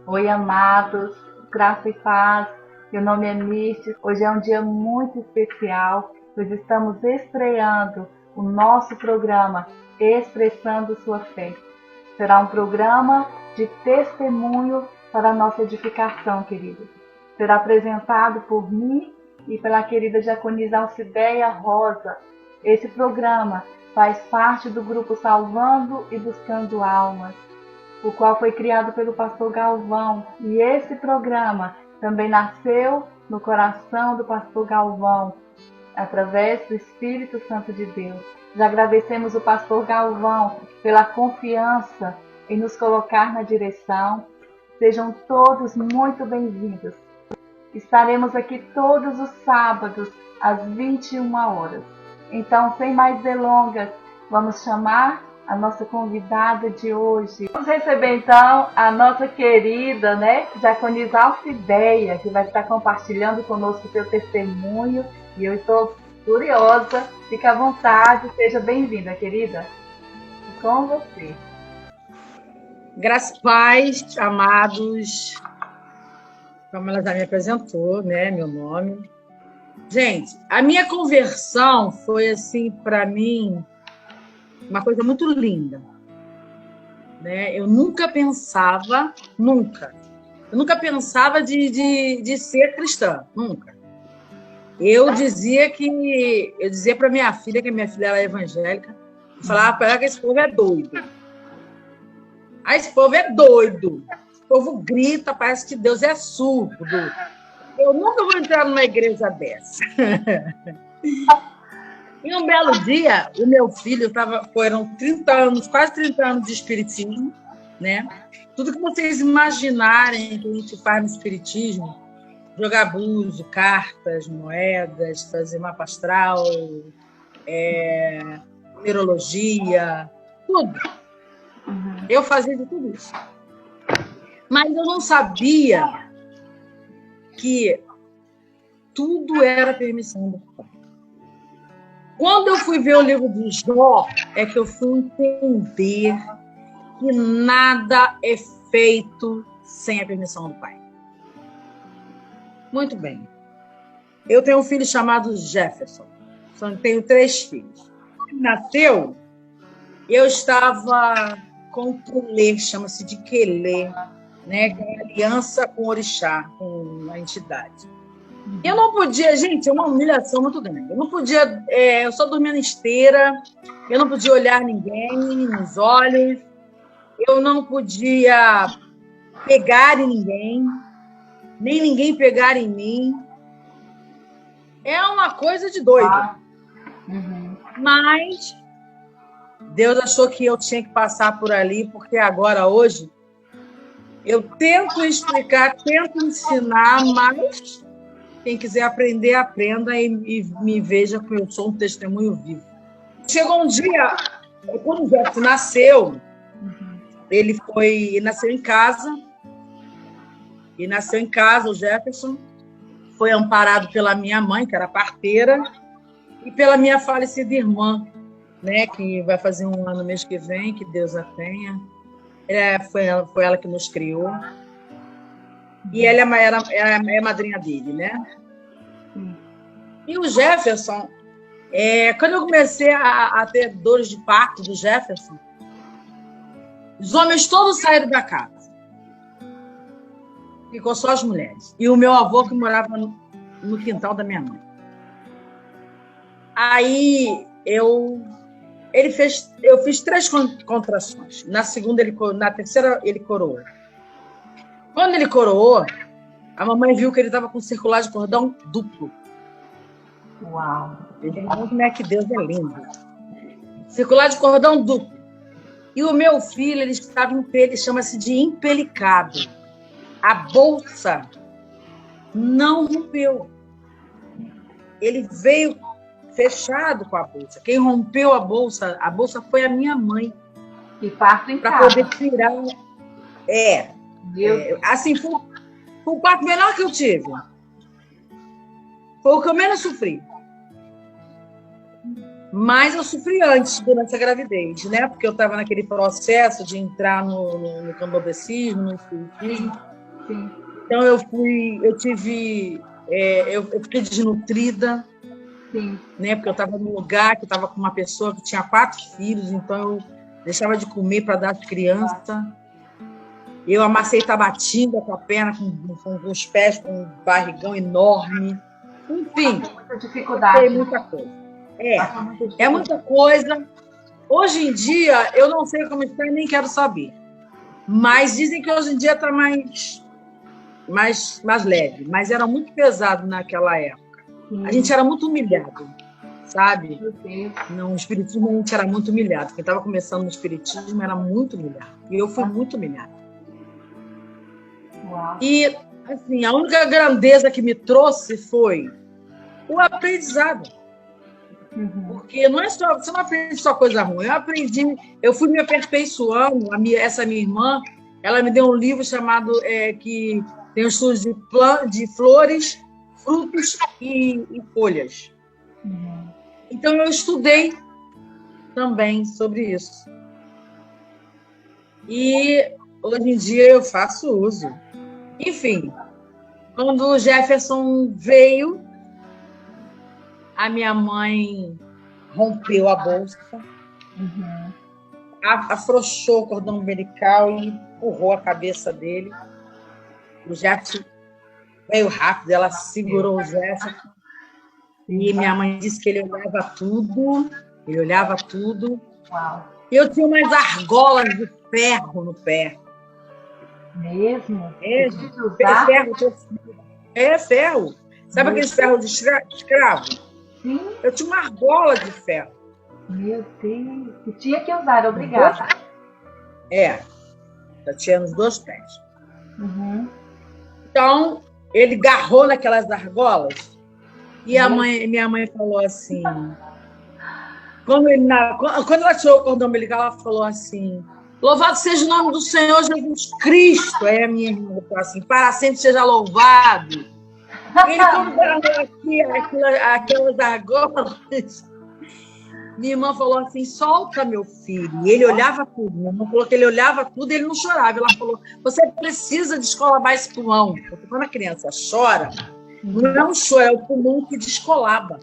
Oi, amados, graça e paz. Meu nome é Mística. Hoje é um dia muito especial, pois estamos estreando o nosso programa Expressando Sua Fé. Será um programa de testemunho para a nossa edificação, queridos. Será apresentado por mim e pela querida diaconisa Alcideia Rosa. Esse programa faz parte do grupo Salvando e Buscando Almas, o qual foi criado pelo pastor Galvão. E esse programa também nasceu no coração do pastor Galvão, através do Espírito Santo de Deus. Já agradecemos o pastor Galvão pela confiança em nos colocar na direção. Sejam todos muito bem-vindos. Estaremos aqui todos os sábados, às 21 horas. Então, sem mais delongas, vamos chamar a nossa convidada de hoje. Vamos receber, então, a nossa querida, diaconisa Alcideia, que vai estar compartilhando conosco o seu testemunho. E eu estou curiosa. Fique à vontade, seja bem-vinda, querida. E com você. Graças e paz, amados. Como ela já me apresentou, né, meu nome. Gente, a minha conversão foi, assim, para mim, uma coisa muito linda. Né? Eu nunca pensava de ser cristã, nunca. Eu dizia para minha filha, que a minha filha era evangélica, eu falava para ela que esse povo é doido. Esse povo é doido. Esse povo grita, parece que Deus é surdo. Eu nunca vou entrar numa igreja dessa. E um belo dia, o meu filho foram 30 anos, quase 30 anos de espiritismo, né? Tudo que vocês imaginarem que a gente faz no espiritismo, jogar búzio, cartas, moedas, fazer mapa astral, numerologia, tudo. Eu fazia de tudo isso. Mas eu não sabia que tudo era permissão do Pai. Quando eu fui ver o livro de Jó, é que eu fui entender que nada é feito sem a permissão do Pai. Muito bem. Eu tenho um filho chamado Jefferson. Tenho 3 filhos. Quando ele nasceu, eu estava com um Quelê, chama-se de Quelê, né? Que é aliança com o orixá, com a entidade. Eu não podia, gente, é uma humilhação muito grande. Eu não podia, eu só dormia na esteira, eu não podia olhar ninguém nos olhos, eu não podia pegar em ninguém, nem ninguém pegar em mim. É uma coisa de doido. Mas Deus achou que eu tinha que passar por ali, porque agora, hoje, eu tento explicar, tento ensinar, mas quem quiser aprender, aprenda e me veja que eu sou um testemunho vivo. Chegou um dia, quando o Jefferson nasceu, ele nasceu em casa, o Jefferson foi amparado pela minha mãe, que era parteira, e pela minha falecida irmã, né, que vai fazer 1 ano mês que vem, que Deus a tenha. Foi ela que nos criou. E ela é madrinha dele, né? E o Jefferson, quando eu comecei a ter dores de parto do Jefferson, os homens todos saíram da casa. Ficou só as mulheres. E o meu avô, que morava no quintal da minha mãe. Aí eu fiz 3 contrações. Na terceira, ele coroou. Quando ele coroou, a mamãe viu que ele estava com circular de cordão duplo. Uau! Como é que Deus é lindo. Circular de cordão duplo. E o meu filho, ele chama-se de empelicado. A bolsa não rompeu. Ele veio fechado com a bolsa. Quem rompeu a bolsa foi a minha mãe. E parto em casa. Para poder tirar. Assim, foi o parto menor que eu tive. Foi o que eu menos sofri. Mas eu sofri antes, durante a gravidez, né? Porque eu estava naquele processo de entrar no candomblecismo, no espiritismo. Sim. Então eu fiquei desnutrida, Sim. né? Porque eu estava num lugar que eu estava com uma pessoa que tinha 4 filhos, então eu deixava de comer para dar às crianças. Eu amassei tabatinga com a perna, com os pés, com um barrigão enorme. Enfim, Muita dificuldade. tem muita coisa. É muita coisa. Hoje em dia, eu não sei como está, nem quero saber. Mas dizem que hoje em dia está mais leve. Mas era muito pesado naquela época. A gente era muito humilhado, sabe? No espiritismo, a gente era muito humilhado. Quem estava começando no espiritismo era muito humilhado. E eu fui muito humilhada. Uau. E, assim, a única grandeza que me trouxe foi o aprendizado. Porque não é só, você não aprende só coisa ruim. Eu fui me aperfeiçoando. Essa minha irmã, ela me deu um livro chamado que tem os estudos de flores, frutos e folhas. Então eu estudei também sobre isso. E hoje em dia eu faço uso. Enfim, quando o Jefferson veio, a minha mãe rompeu a bolsa, afrouxou o cordão umbilical e empurrou a cabeça dele. O Jefferson veio rápido, ela segurou o Jefferson. E minha mãe disse que ele olhava tudo. Uau. E eu tinha umas argolas de ferro no pé. Mesmo? Ferro. Sabe aqueles ferros de escravo? Sim. Eu tinha uma argola de ferro. Meu Deus. E tinha que usar, obrigada. Já tinha nos 2 pés. Então, ele agarrou naquelas argolas e minha mãe falou assim... Quando ela tirou o cordão umbilical, ela falou assim: louvado seja o nome do Senhor Jesus Cristo. Aí a minha irmã falou assim: para sempre seja louvado. Ele, quando agarrou aqui aquelas argolas, minha irmã falou assim: solta, meu filho. E ele olhava tudo. Minha irmã falou que ele olhava tudo e ele não chorava. Ela falou: você precisa descolabar esse pulmão. Porque quando a criança chora, não é um choro, é o pulmão que descolaba.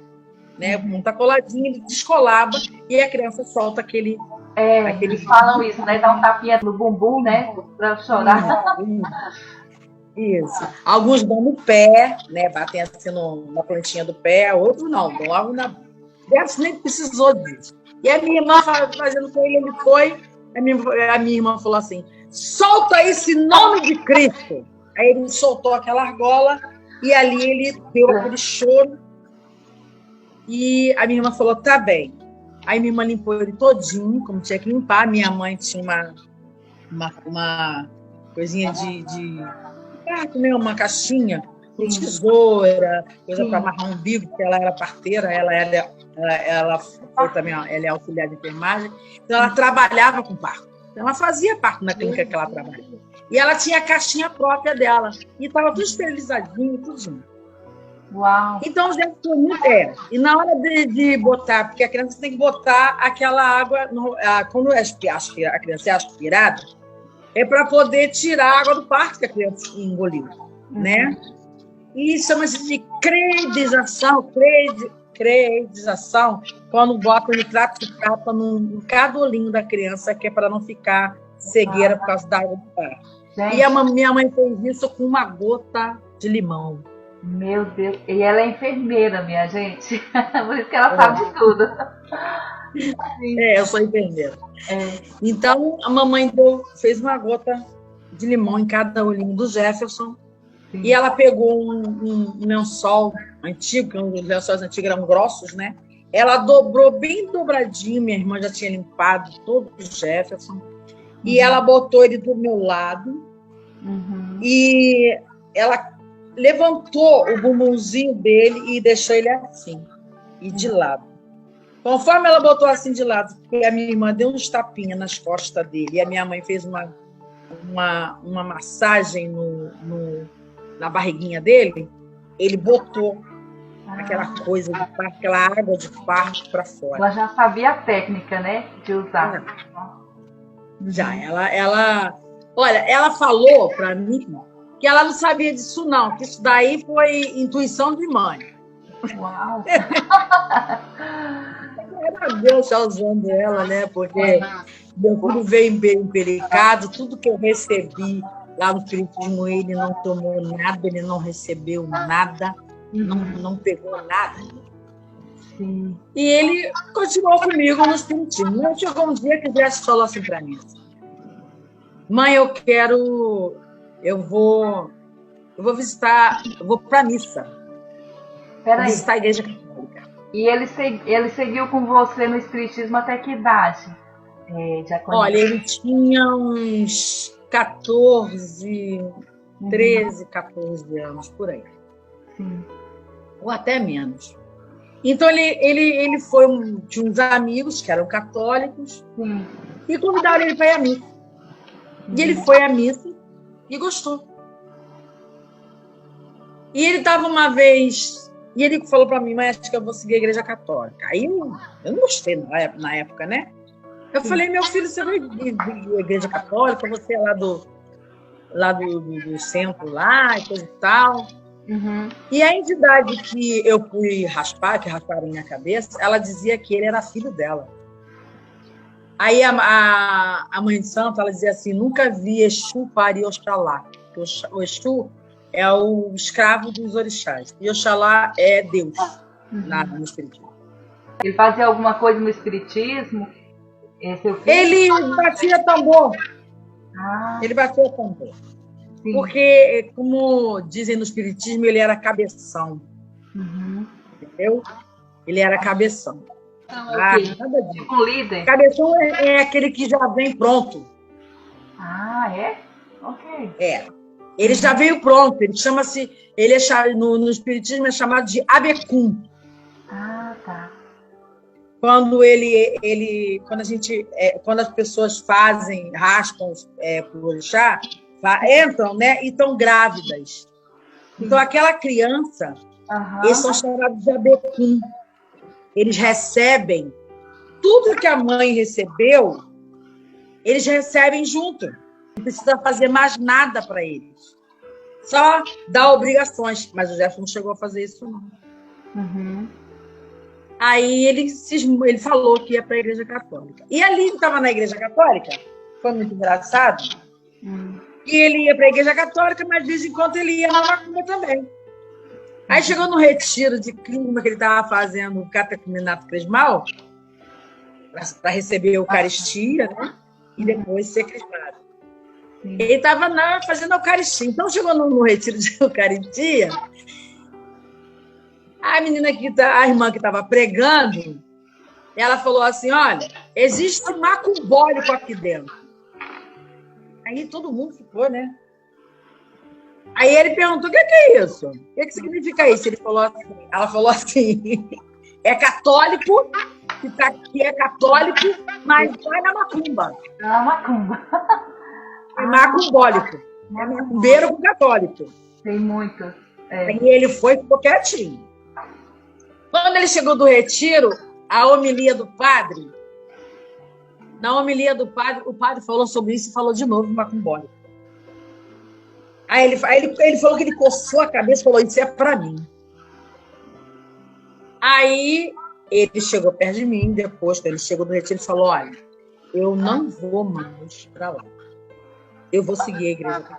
Né? O pulmão está coladinho, ele descolaba e a criança solta aquele... Eles falam isso, né? Dá um tapinha no bumbum, né? Para chorar. Isso. Alguns dão no pé, né? Batem assim na plantinha do pé, outros não, dão logo na... Deve nem precisou disso. E a minha irmã fazendo com ele foi... A minha irmã falou assim: solta esse nome de Cristo. Aí ele soltou aquela argola e ali ele deu aquele choro. E a minha irmã falou: tá bem. Aí minha irmã limpou ele todinho, como tinha que limpar. Minha mãe tinha uma coisinha uma caixinha com tesoura, coisa para amarrar um umbigo, porque ela era parteira, ela foi também, ela é auxiliar de enfermagem, então ela trabalhava com parto. Então ela fazia parto na clínica que ela trabalhava. E ela tinha a caixinha própria dela. E estava tudo esterilizadinho, tudinho. Uau! Então, já foi muito. E na hora de botar, porque a criança tem que botar aquela água, quando a criança é aspirada, é para poder tirar a água do parto que a criança engoliu, né? E chama-se de creidização, quando bota o nitrato de prata em cada olhinho da criança, que é para não ficar cegueira por causa da água do parto. E a minha mãe fez isso com uma gota de limão. Meu Deus, e ela é enfermeira, minha gente. Por isso que ela sabe de tudo. Eu sou enfermeira. Então, a mamãe fez uma gota de limão em cada olhinho do Jefferson. Sim. E ela pegou um lençol antigo, os lençóis antigos eram grossos, né? Ela dobrou bem dobradinho, minha irmã já tinha limpado todo o Jefferson. E ela botou ele do meu lado. E ela levantou o bumbumzinho dele e deixou ele assim, e de lado. Conforme ela botou assim de lado, a minha irmã deu uns tapinhas nas costas dele, e a minha mãe fez uma massagem na barriguinha dele, ele botou aquela coisa de parto, aquela água de parto para fora. Ela já sabia a técnica, né, de usar. Já, ela falou para mim que ela não sabia disso, não, que isso daí foi intuição de mãe. Uau! Era Deus já usando ela, né? Porque meu filho veio bem empelicado, tudo que eu recebi lá no espiritismo, ele não tomou nada, ele não recebeu nada, não pegou nada. Sim. E ele continuou comigo no espiritismo. Mas chegou um dia que o Jéssica falou assim para mim: mãe, eu vou visitar, eu vou para a missa. Vou visitar a igreja católica. E ele seguiu com você no espiritismo até que idade? Olha, ele tinha uns 14, 13, 14 anos, por aí. Sim. Ou até menos. Então, ele tinha uns amigos que eram católicos. Sim. E convidaram ele para ir à missa. E ele foi à missa e gostou. E ele estava uma vez... E ele falou para mim: mas acho que eu vou seguir a igreja católica. Aí eu não gostei na época, né? Eu falei: meu filho, você vai à igreja católica? Você é lá do centro lá e coisa e tal. E a entidade que eu fui raspar, que rasparam minha cabeça, ela dizia que ele era filho dela. Aí a mãe de santo, ela dizia assim: nunca vi Exu para Oxalá. O Exu é o escravo dos orixás. E Oxalá é Deus, no espiritismo. Ele fazia alguma coisa no espiritismo? Ele batia tambor. Ele batia tambor. Sim. Porque, como dizem no espiritismo, ele era cabeção. Entendeu? Ele era cabeção. Nada disso. Tipo líder? Cabeção é aquele que já vem pronto. É? Ok. Ele já veio pronto. Ele no espiritismo é chamado de abecum. Tá. Quando quando as pessoas raspam por orixá, entram, né, e estão grávidas. Então, aquela criança, eles são chamados de abecum. Eles recebem tudo que a mãe recebeu, eles recebem junto. Não precisa fazer mais nada para eles. Só dar obrigações. Mas o Jefferson não chegou a fazer isso, não. Aí ele falou que ia para a igreja católica. E ali ele estava na igreja católica, foi muito engraçado, e ele ia para a igreja católica, mas de vez em quando ele ia na macumba também. Aí chegou no retiro de clima que ele estava fazendo o catecumenato crismal, para receber a Eucaristia, né? E depois ser crismado. Ele estava fazendo a Eucaristia. Então chegou no retiro de Eucaristia, a irmã que estava pregando, ela falou assim: olha, existe um macumbólico aqui dentro. Aí todo mundo ficou, né? Aí ele perguntou: o que é isso? O que significa isso? Ela falou assim: é católico, que tá aqui é católico, mas vai na macumba. Na macumba. É macumbólico. É macumbeiro com católico. Tem muito. Aí ele ficou quietinho. Quando ele chegou do retiro, a homilia do padre, o padre falou sobre isso e falou de novo macumbólico. Aí ele falou que ele coçou a cabeça e falou: isso é para mim. Aí ele chegou perto de mim, depois que ele chegou do retiro, ele falou: olha, eu não vou mais para lá. Eu vou seguir a igreja.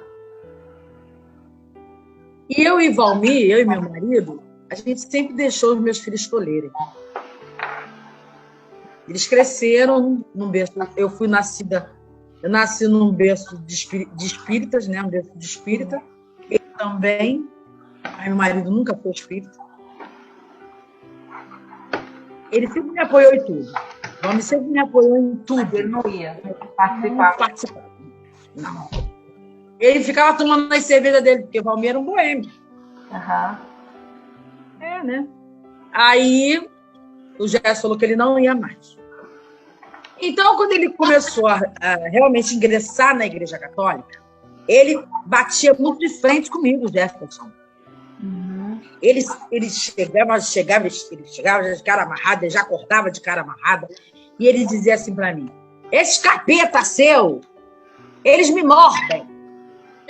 E eu e Valmir, eu e meu marido, a gente sempre deixou os meus filhos escolherem. Eles cresceram num berço. Eu nasci num berço de espíritas, né? Um berço de espírita. Ele também. Meu marido nunca foi espírita. Ele sempre me apoiou em tudo. Valmir sempre me apoiou em tudo. Ele não ia participar. Não. Ele ficava tomando as cervejas dele, porque o Valmir era um boêmio. Né? Aí o Gerson falou que ele não ia mais. Então, quando ele começou a realmente ingressar na Igreja Católica, ele batia muito de frente comigo, Jefferson. Ele chegava de cara amarrada, ele já acordava de cara amarrada, e ele dizia assim para mim: esses capeta seu, eles me mordem.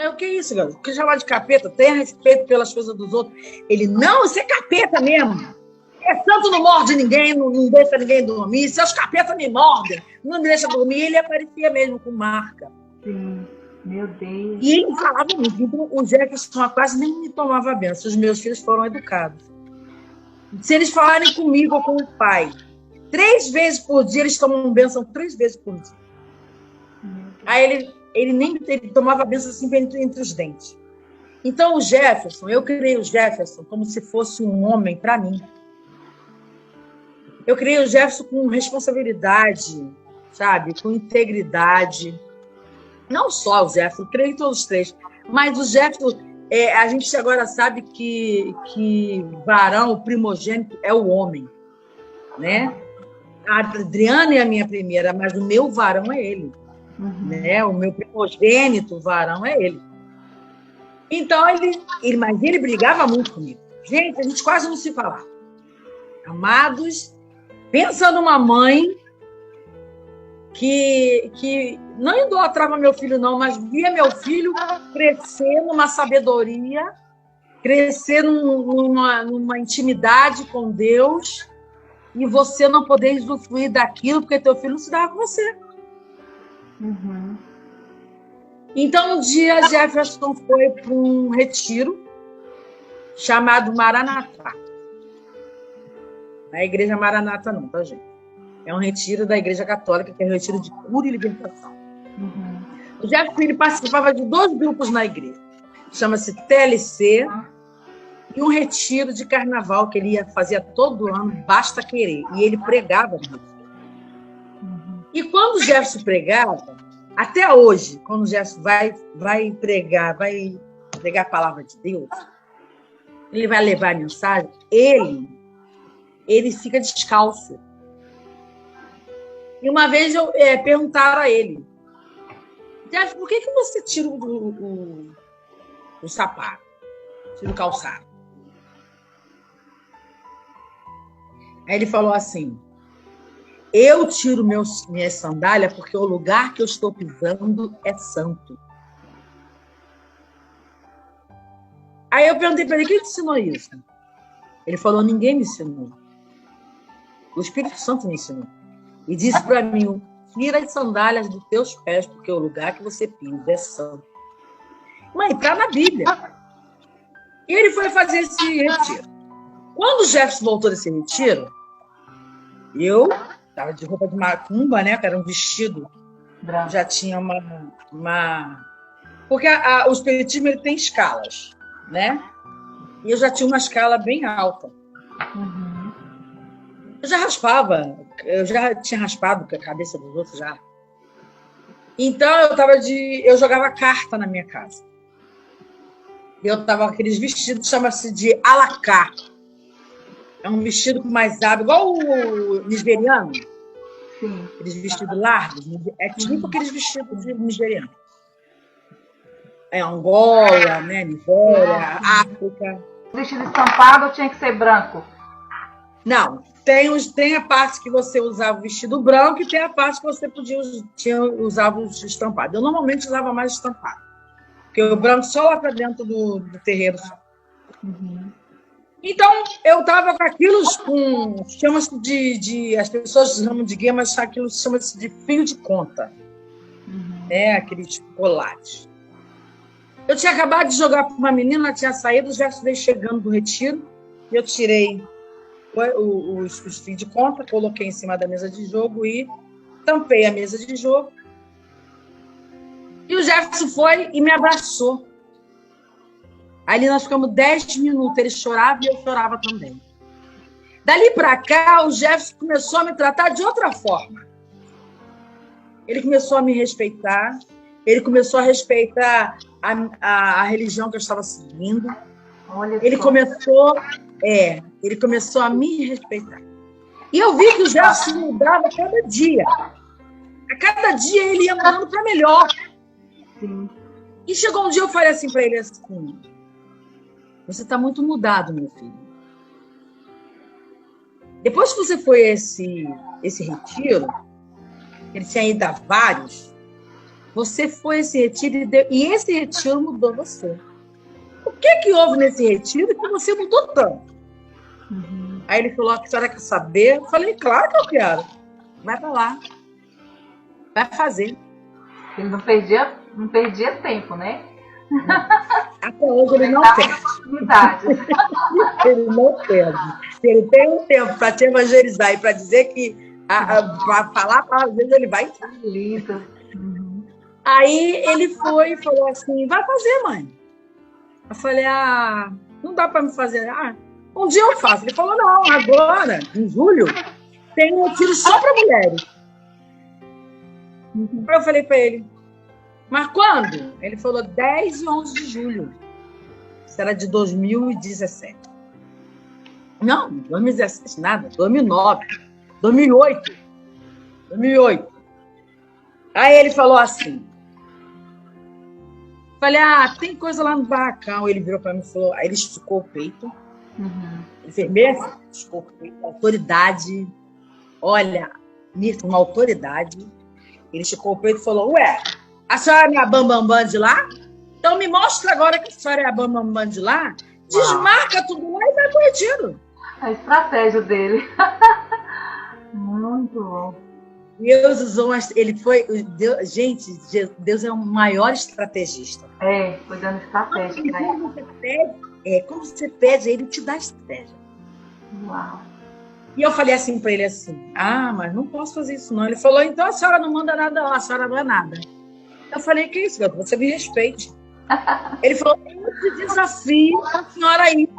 O que é isso, garoto? O que chamar de capeta? Tenha respeito pelas coisas dos outros. Ele, não, isso é capeta mesmo. Santo não morde ninguém, não deixa ninguém dormir. Seus capetas me mordem, não me deixa dormir. Ele aparecia mesmo com marca. Sim, meu Deus. E ele falava muito. Então, o Jefferson quase nem me tomava benção. Os meus filhos foram educados. Se eles falarem comigo ou com o pai, 3 vezes por dia, eles tomam benção 3 vezes por dia. Aí ele tomava benção assim entre os dentes. Então, o Jefferson, eu criei o Jefferson como se fosse um homem para mim. Eu criei o Jefferson com responsabilidade, sabe? Com integridade. Não só o Jefferson, criei todos os 3. Mas o Jefferson, a gente agora sabe que varão, o primogênito, é o homem. Né? A Adriana é a minha primeira, mas o meu varão é ele. Né? O meu primogênito, o varão, é ele. Então, mas ele brigava muito comigo. Gente, a gente quase não se falava. Amados, pensa numa mãe que não idolatrava meu filho, não, mas via meu filho crescer numa sabedoria, crescer numa intimidade com Deus, e você não poder usufruir daquilo porque teu filho não se dava com você. Então, um dia, Jefferson foi para um retiro chamado Maranatá. Não é a Igreja Maranata, não, tá, gente? É um retiro da Igreja Católica, que é um retiro de cura e libertação. O Jefferson, ele participava de 2 grupos na igreja. Chama-se TLC e um retiro de carnaval que ele fazia todo ano, Basta Querer. E ele pregava no retiro. E quando o Jefferson pregava, até hoje, quando o Jefferson vai pregar a palavra de Deus, ele vai levar a mensagem, ele fica descalço. E uma vez perguntaram a ele, Jefferson, por que você tira o sapato, tira o calçado? Aí ele falou assim, eu tiro minhas sandálias porque o lugar que eu estou pisando é santo. Aí eu perguntei para ele, quem te ensinou isso? Ele falou, ninguém me ensinou. O Espírito Santo me ensinou. E disse para mim, tira as sandálias dos teus pés, porque o lugar que você pisa é santo. Mãe, está na Bíblia. E ele foi fazer esse retiro. Quando o Jefferson voltou desse retiro, eu estava de roupa de macumba, né? Que era um vestido. Branco. Já tinha uma... Porque o espiritismo ele tem escalas, né? E eu já tinha uma escala bem alta. Eu já raspava, eu já tinha raspado a cabeça dos outros já. Então eu jogava carta na minha casa. Eu tava com aqueles vestidos, chama-se de alacá. É um vestido com mais aba, igual o nigeriano. Sim. Aqueles vestidos largos. É tipo aqueles vestidos de nigeriano. É Angola, né? Nigéria, África. O vestido estampado tinha que ser branco? Não. Tem a parte que você usava o vestido branco e tem a parte que você usava os estampados. Eu normalmente usava mais estampado. Porque o branco só lá para dentro do terreiro. Então, eu estava com aquilo, chama-se as pessoas chamam de guia, mas aquilo chama-se de fio de conta. Aquele chocolate. Eu tinha acabado de jogar para uma menina, ela tinha saído, já veio chegando do retiro, e eu tirei os fios de conta, coloquei em cima da mesa de jogo e tampei a mesa de jogo. E o Jefferson foi e me abraçou. Ali nós ficamos 10 minutos, ele chorava e eu chorava também. Dali para cá, o Jefferson começou a me tratar de outra forma. Ele começou a me respeitar, ele começou a respeitar a religião que eu estava seguindo. Ele começou a me respeitar. E eu vi que o Jefferson mudava a cada dia. A cada dia ele ia mudando para melhor. Sim. E chegou um dia eu falei assim para ele assim, você está muito mudado, meu filho. Depois que você foi esse retiro, ele tinha ido a vários, você foi esse retiro e esse retiro mudou você. O que houve nesse retiro que você mudou tanto? Uhum. Aí ele falou, a senhora quer saber? Eu falei, claro que eu quero. Vai para lá. Vai fazer. Ele não perdia tempo, né? Até hoje ele não perde. Ele não perde. Se ele tem um tempo para te evangelizar e para dizer que, para falar, às vezes ele vai. Lindo. Uhum. Aí ele foi e falou assim, vai fazer, mãe. Eu falei, não dá para me fazer. Um dia eu faço. Ele falou, não, agora, em julho, tem um retiro só para mulheres. Uhum. Eu falei para ele, mas quando? Ele falou 10 e 11 de julho. Isso era de 2017. Não, 2017 nada. 2009. 2008. Aí ele falou assim. Falei, tem coisa lá no barracão. Ele virou para mim e falou, aí ele esticou o peito. Uhum. Enfermeira, esticou o peito. Autoridade. Olha, uma autoridade. Ele esticou o peito e falou, ué, a senhora é a Bambambam de lá? Então me mostra agora que a senhora é a Bambambam de lá. Desmarca tudo lá e vai pro retiro. A estratégia dele. Muito bom. Deus usou, ele foi, Deus, gente, Deus é o maior estrategista. Foi dando estratégia para ele. Quando você pede, ele te dá estratégia. Uau. E eu falei assim para ele assim, mas não posso fazer isso não. Ele falou, então a senhora não manda nada lá, a senhora não é nada. Eu falei, que isso, garoto? Você me respeite. Ele falou, eu te desafio a senhora ir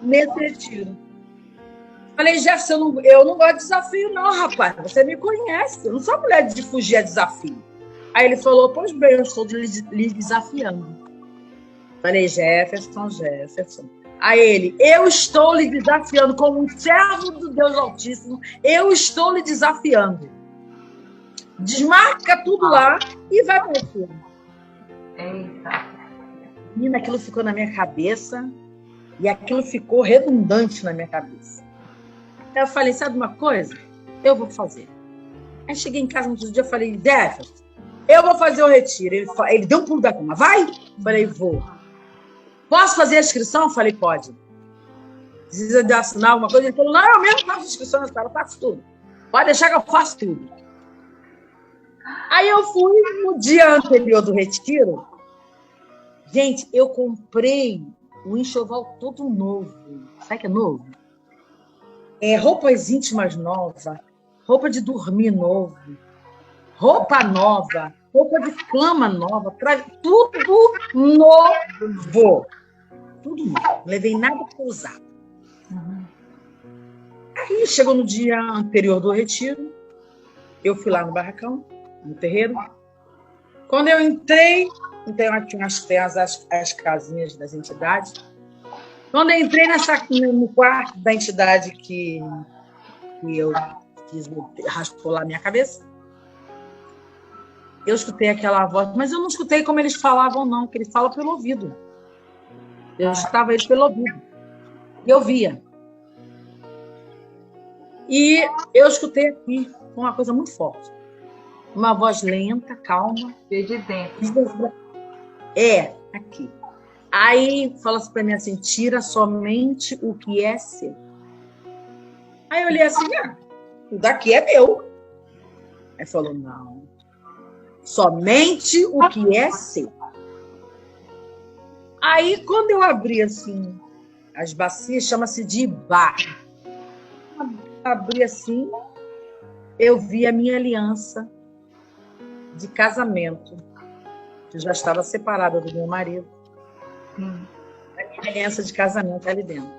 nesse retiro. Eu falei, Jefferson, eu não gosto de desafio não, rapaz. Você me conhece, eu não sou mulher de fugir a desafio. Aí ele falou, pois bem, eu estou lhe desafiando. Eu falei, Jefferson. A ele, eu estou lhe desafiando como um servo do Deus Altíssimo, eu estou lhe desafiando. Desmarca tudo lá e vai para o filme. Eita. Menina, aquilo ficou na minha cabeça e aquilo ficou redundante na minha cabeça. Aí eu falei, sabe uma coisa? Eu vou fazer. Aí cheguei em casa no outro dia e falei, Jefferson, eu vou fazer o retiro. Ele deu um pulo da cama, vai? Eu falei, vou. Posso fazer a inscrição? Eu falei, pode. Precisa de assinar alguma coisa? Ele falou, não, eu mesmo faço inscrição nessa cara, eu faço tudo. Pode deixar que eu faço tudo. Aí eu fui no dia anterior do retiro. Gente, eu comprei um enxoval todo novo. Sabe o que é novo? Roupas íntimas novas, roupa de dormir novo, roupa nova, roupa de cama nova, tudo novo. Tudo novo. Não levei nada para usar. Uhum. Aí chegou no dia anterior do retiro, eu fui lá no barracão, no terreiro. Quando eu entrei, tem as casinhas das entidades. Quando eu entrei no quarto da entidade que eu fiz, raspou lá a minha cabeça, eu escutei aquela voz, mas eu não escutei como eles falavam, não, que ele fala pelo ouvido. Eu escutava eles pelo ouvido. E eu via. E eu escutei aqui uma coisa muito forte. Uma voz lenta, calma. Veio de dentro. Aqui. Aí fala-se para mim assim, tira somente o que é seu. Aí eu olhei assim, o daqui é meu. Aí falou, não. Somente o que é seu. Aí quando eu abri assim, as bacias, chama-se de Ibá. Abri assim, eu vi a minha aliança de casamento. Eu já estava separada do meu marido. A minha aliança de casamento ali dentro.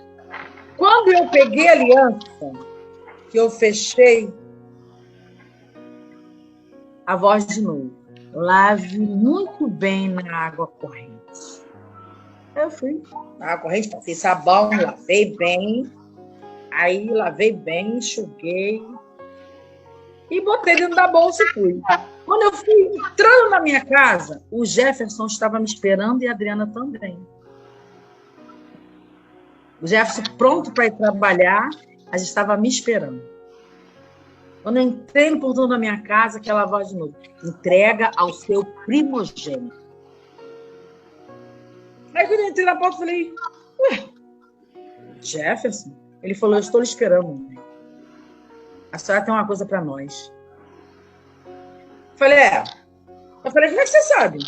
Quando eu peguei a aliança, que eu fechei, a voz de novo. Lave muito bem na água corrente. Eu fui na água corrente, passei sabão, lavei bem. Aí lavei bem, enxuguei e botei dentro da bolsa e fui. Quando eu fui entrando na minha casa, o Jefferson estava me esperando e a Adriana também. O Jefferson pronto para ir trabalhar, mas estava me esperando. Quando eu entrei no portão da minha casa, aquela voz de novo: entrega ao seu primogênito. Aí quando eu entrei na porta, eu falei: ué, Jefferson? Ele falou: eu estou lhe esperando, mãe. A senhora tem uma coisa para nós. Eu falei: Eu falei: como é que você sabe?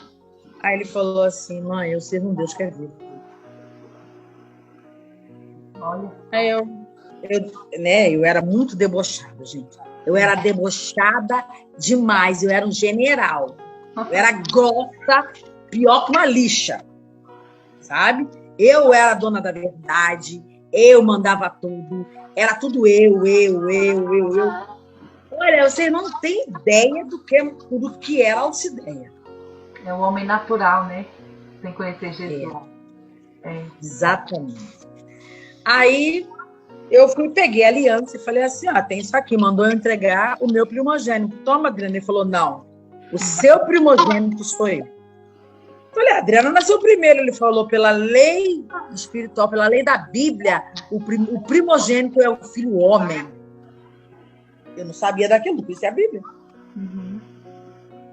Aí ele falou assim: mãe, eu sirvo um Deus que é vivo. Olha. Aí eu era muito debochada, gente. Eu era debochada demais. Eu era um general. Eu era grossa, pior que uma lixa. Sabe? Eu era a dona da verdade. Eu mandava tudo. Era tudo eu. Olha, vocês não têm ideia do que era Alcideia. É um homem natural, né? Sem conhecer Jesus. Exatamente. Aí eu peguei a aliança e falei assim: tem isso aqui, mandou eu entregar o meu primogênito. Toma, Adriana. Ele falou: não, o seu primogênito sou eu. Eu falei: Adriana nasceu primeiro. Ele falou: pela lei espiritual, pela lei da Bíblia, o primogênito é o filho homem. Eu não sabia daquilo, isso é a Bíblia. Uhum.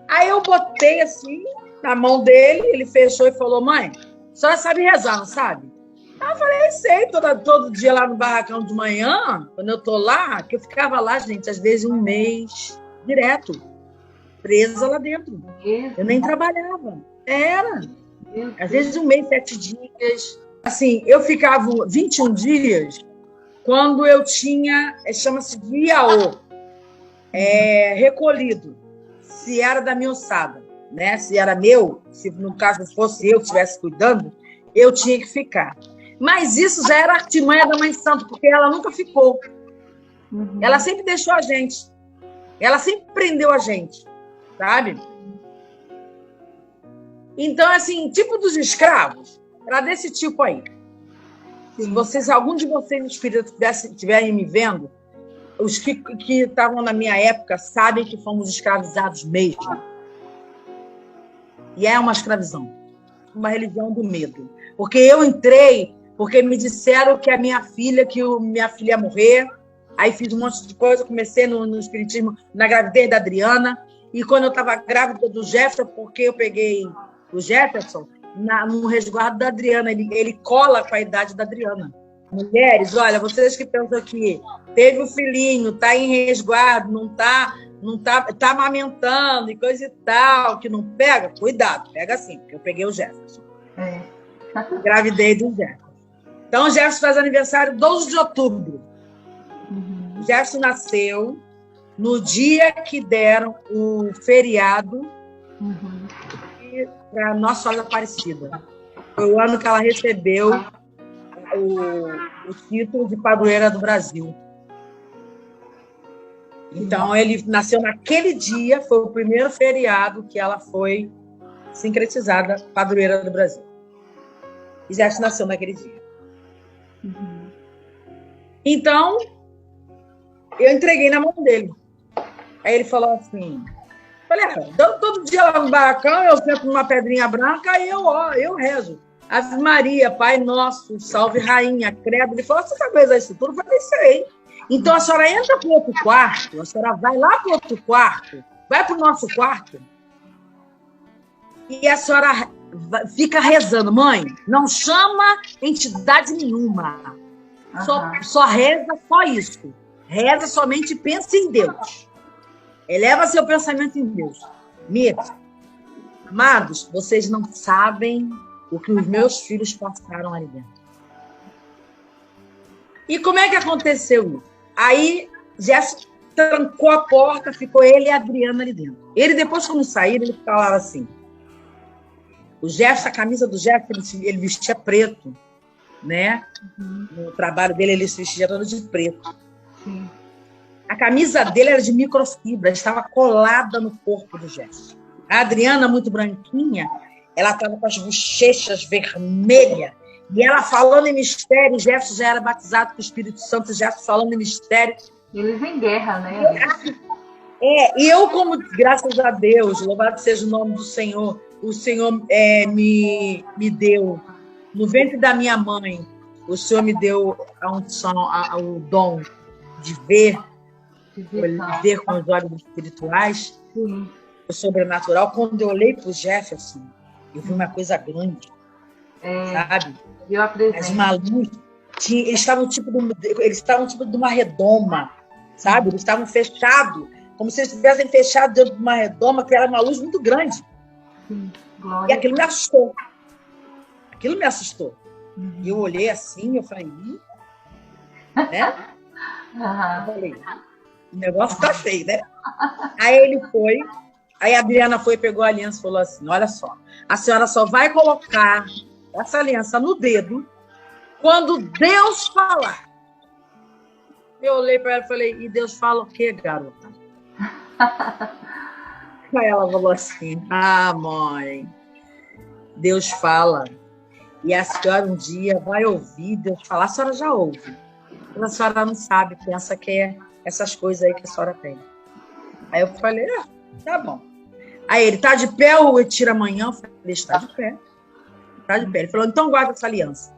Aí eu botei assim na mão dele, ele fechou e falou: mãe, a senhora sabe rezar, não sabe? Eu falei: sei, todo dia lá no barracão de manhã, quando eu tô lá, que eu ficava lá, gente, às vezes um mês, direto, presa lá dentro. Eu nem trabalhava. Era. Às vezes um mês, 7 dias. Assim, eu ficava 21 dias quando eu tinha, chama-se de IAO, recolhido, se era da minha ossada, né? Se era meu, se no caso fosse eu que estivesse cuidando, eu tinha que ficar. Mas isso já era artimanha da Mãe Santa, porque ela nunca ficou. Uhum. Ela sempre deixou a gente. Ela sempre prendeu a gente, sabe? Então, assim, tipo dos escravos, era desse tipo aí. Se algum de vocês no espírito estiverem me vendo, os que estavam na minha época sabem que fomos escravizados mesmo. E é uma escravidão, uma religião do medo. Porque eu entrei, porque me disseram que minha filha ia morrer. Aí fiz um monte de coisa, comecei no espiritismo, na gravidez da Adriana. E quando eu estava grávida do Jefferson, porque eu peguei o Jefferson no resguardo da Adriana, ele cola com a idade da Adriana. Mulheres, olha, vocês que pensam que teve um filhinho, está em resguardo, não tá amamentando e coisa e tal, que não pega, cuidado, pega sim, porque eu peguei o Jefferson. Gravidez do Jefferson. Então, o Jefferson faz aniversário 12 de outubro. Uhum. O Jefferson nasceu no dia que deram o feriado para Nossa Senhora Aparecida. Foi o ano que ela recebeu o título de padroeira do Brasil. Então, ele nasceu naquele dia, foi o primeiro feriado que ela foi sincretizada padroeira do Brasil. E Jefferson nasceu naquele dia. Uhum. Então, eu entreguei na mão dele. Aí ele falou assim, todo dia lá no barracão, eu sento numa pedrinha branca e eu rezo. Ave Maria, Pai Nosso, Salve Rainha, Credo. Ele falou: você sabe rezar isso tudo? Eu falei: sei. Então a senhora entra para o outro quarto, a senhora vai lá para o outro quarto, vai para o nosso quarto, e a senhora fica rezando. Mãe, não chama entidade nenhuma. Só reza, só isso. Reza somente e pensa em Deus. Eleva seu pensamento em Deus. Mira, amados, vocês não sabem o que os meus filhos passaram ali dentro. E como é que aconteceu isso? Aí, Jefferson trancou a porta, ficou ele e a Adriana ali dentro. Ele, depois, quando saíram, ele falava assim, o Jefferson, a camisa do Jefferson, ele vestia preto, né? No trabalho dele, ele se vestia todo de preto. Sim. A camisa dele era de microfibra, estava colada no corpo do Jefferson. A Adriana, muito branquinha, ela estava com as bochechas vermelhas, e ela falando em mistério. Jefferson já era batizado com o Espírito Santo, Jefferson falando em mistério. Eles em guerra, né? E eu, como, graças a Deus, louvado seja o nome do Senhor, o Senhor me deu, no ventre da minha mãe, o Senhor me deu a unção, o dom de ver ver com os olhos espirituais, Sim. o sobrenatural. Quando eu olhei para o Jefferson, eu vi uma coisa grande, sabe? Viu a presença. Mas uma luz. Eles estavam tipo de uma redoma, sabe? Eles estavam fechados, como se eles estivessem fechados dentro de uma redoma, que era uma luz muito grande. Sim. E aquilo me assustou. E eu olhei assim, eu falei, né? Eu falei, o negócio tá feio, né? Aí ele foi, aí a Adriana foi, pegou a aliança e falou assim, olha só, a senhora só vai colocar essa aliança no dedo quando Deus falar. Eu olhei para ela e falei, e Deus fala o quê, garota? Aí ela falou assim, mãe, Deus fala. E a senhora um dia vai ouvir Deus falar. A senhora já ouve. Mas a senhora não sabe, pensa que é essas coisas aí que a senhora tem. Aí eu falei, tá bom. Aí ele, tá de pé ou eu tiro amanhã? Eu falei, está de pé. Está de pé. Ele falou, então guarda essa aliança.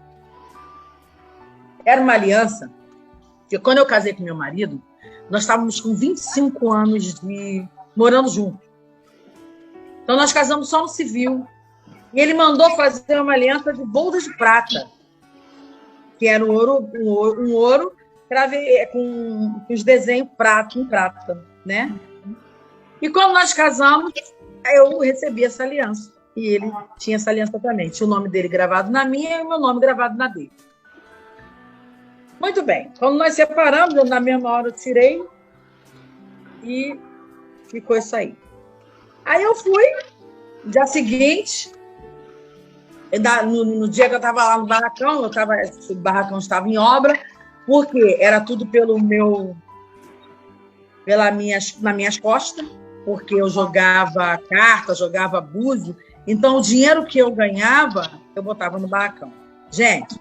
Era uma aliança que quando eu casei com meu marido, nós estávamos com 25 anos de morando juntos. Então nós casamos só no civil. E ele mandou fazer uma aliança de boldas de prata, que era um ouro com os desenhos em prata, né? E quando nós casamos, eu recebi essa aliança. E ele tinha essa aliança também. Tinha o nome dele gravado na minha e o meu nome gravado na dele. Muito bem. Quando nós separamos, na mesma hora eu tirei e ficou isso aí. Aí eu fui, no dia seguinte, no dia que eu estava lá no barracão, o barracão estava em obra, porque era tudo nas minhas costas, porque eu jogava carta, jogava búzio, então o dinheiro que eu ganhava, eu botava no barracão. Gente,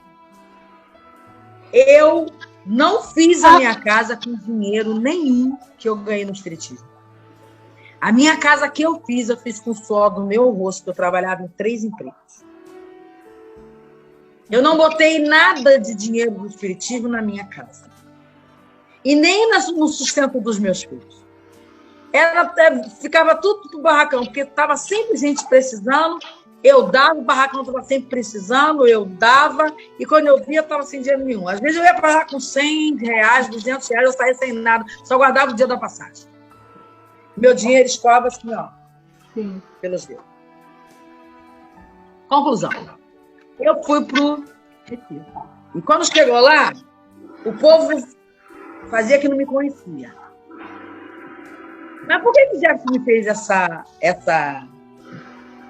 eu não fiz a minha casa com dinheiro nenhum que eu ganhei no espiritismo. A minha casa que eu fiz com o suor do meu rosto, eu trabalhava em 3 empregos. Eu não botei nada de dinheiro do espiritismo na minha casa. E nem no sustento dos meus filhos. Ficava tudo pro barracão, porque estava sempre gente precisando, eu dava, o barracão estava sempre precisando, eu dava, e quando eu via, eu estava sem dinheiro nenhum. Às vezes eu ia para lá com R$100, R$200, eu saía sem nada, só guardava o dia da passagem. Meu dinheiro escova assim, Sim. Pelos dedos. Conclusão. Eu fui pro retiro. E quando chegou lá, o povo fazia que não me conhecia. Mas por que o Jefferson me fez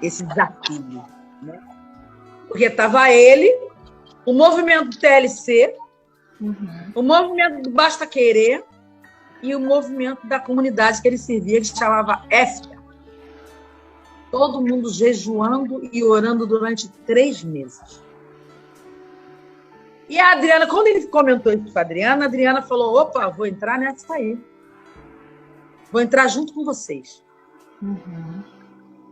esse desafio? Né? Porque estava ele, o movimento TLC, o movimento do Basta Querer e o movimento da comunidade que ele servia, que se chamava EFTA. Todo mundo jejuando e orando durante 3 meses. E a Adriana, quando ele comentou isso com a Adriana falou, opa, vou entrar nessa aí. Vou entrar junto com vocês.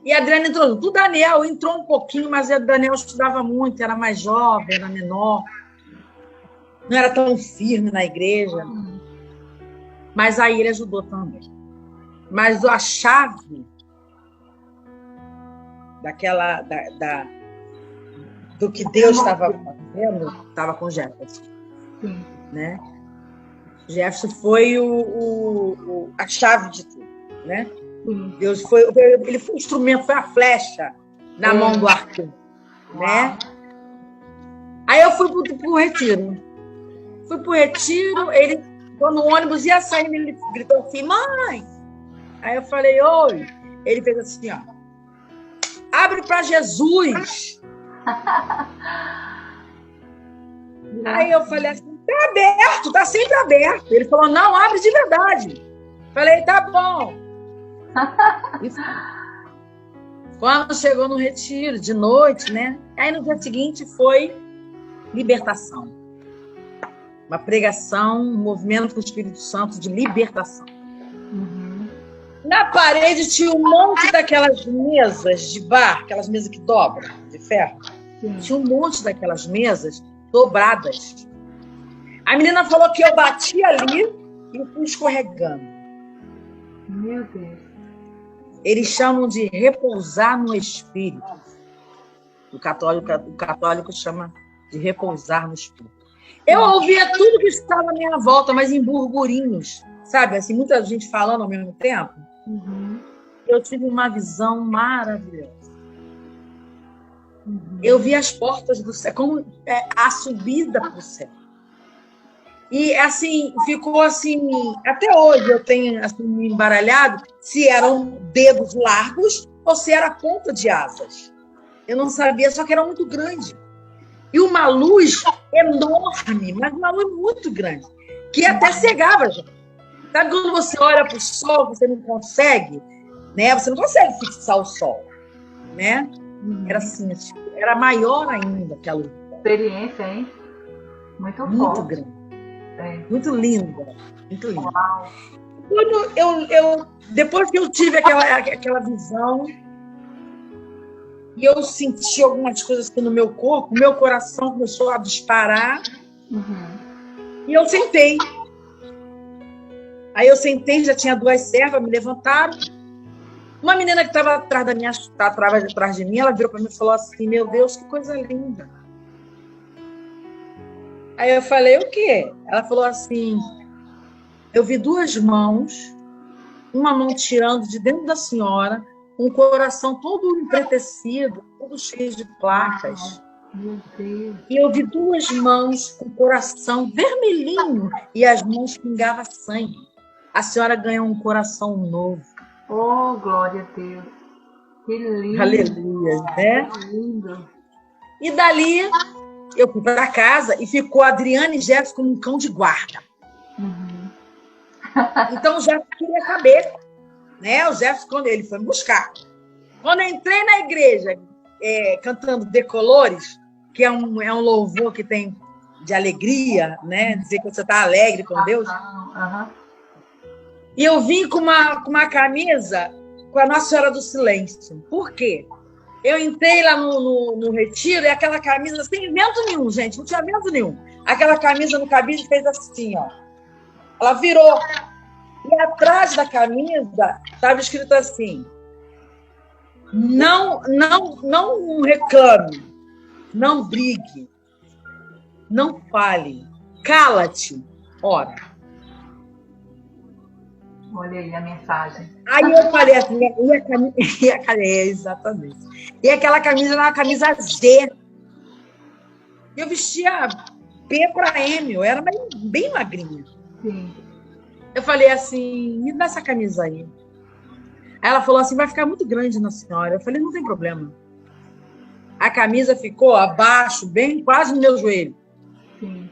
E a Adriana entrou junto. O Daniel entrou um pouquinho, mas o Daniel estudava muito, era mais jovem, era menor. Não era tão firme na igreja. Mas aí ele ajudou também. Mas a chave do que Deus estava fazendo estava com Jefferson. Sim. Né? Jefferson foi a chave de tudo. Né? Deus ele foi o instrumento, foi a flecha na mão do Arthur. Né? Aí eu fui para o retiro. Fui para o retiro, ele, quando o ônibus ia sair, ele gritou assim, mãe! Aí eu falei, oi! Ele fez assim, abre para Jesus! Aí eu falei assim, tá aberto, tá sempre aberto. Ele falou, não, abre de verdade. Falei, tá bom. Quando chegou no retiro, de noite, né? Aí no dia seguinte foi libertação. Uma pregação, um movimento do Espírito Santo de libertação. Na parede tinha um monte daquelas mesas de bar, aquelas mesas que dobram, de ferro. Sim. Tinha um monte daquelas mesas dobradas. A menina falou que eu bati ali e eu fui escorregando. Meu Deus. Eles chamam de repousar no Espírito. O católico chama de repousar no Espírito. Eu ouvia tudo que estava à minha volta, mas em burburinhos, sabe? Assim, muita gente falando ao mesmo tempo. Uhum. Eu tive uma visão maravilhosa. Uhum. Eu vi as portas do céu, como a subida para o céu. E, assim, ficou assim... Até hoje eu tenho assim, me embaralhado se eram dedos largos ou se era ponta de asas. Eu não sabia, só que era muito grande. E uma luz enorme, mas uma luz muito grande, que até cegava, gente. Sabe quando você olha para o sol, você não consegue, né? Você não consegue fixar o sol, né? Era assim, era maior ainda que a luz. Experiência, hein? Muito forte. Grande. Muito linda. Muito linda. Uau. Quando depois que eu tive aquela visão, e eu senti algumas coisas aqui no meu corpo, meu coração começou a disparar. Uhum. E eu sentei. Aí eu sentei, já tinha 2 servas, me levantaram. Uma menina que estava atrás de mim, ela virou para mim e falou assim: meu Deus, que coisa linda. Aí eu falei: o quê? Ela falou assim: eu vi 2 mãos, uma mão tirando de dentro da senhora, um coração todo empretecido, todo cheio de placas. Meu Deus. E eu vi 2 mãos com o coração vermelhinho e as mãos pingavam sangue. A senhora ganhou um coração novo. Oh, glória a Deus. Que lindo. Aleluia, né? Que lindo. E dali eu fui para casa e ficou a Adriana e Jefferson como um cão de guarda. Uhum. Então o Jefferson queria saber, né? O Jefferson, quando ele foi me buscar. Quando eu entrei na igreja cantando Decolores, que é um louvor que tem de alegria, né? Dizer que você está alegre com Deus. Uhum. E eu vim com uma camisa com a Nossa Senhora do Silêncio. Por quê? Eu entrei lá no retiro e aquela camisa, sem vento nenhum, gente, não tinha vento nenhum. Aquela camisa no cabide fez assim, ó. Ela virou. E atrás da camisa estava escrito assim: não reclame, não brigue, não fale, cala-te, ora. Olha aí a mensagem. Aí eu falei assim, exatamente. E aquela camisa era uma camisa Z. Eu vestia P para M, eu era bem magrinha. Sim. Eu falei assim, me dá essa camisa aí. Aí ela falou assim, vai ficar muito grande na senhora. Eu falei, não tem problema. A camisa ficou abaixo, bem quase no meu joelho. Sim.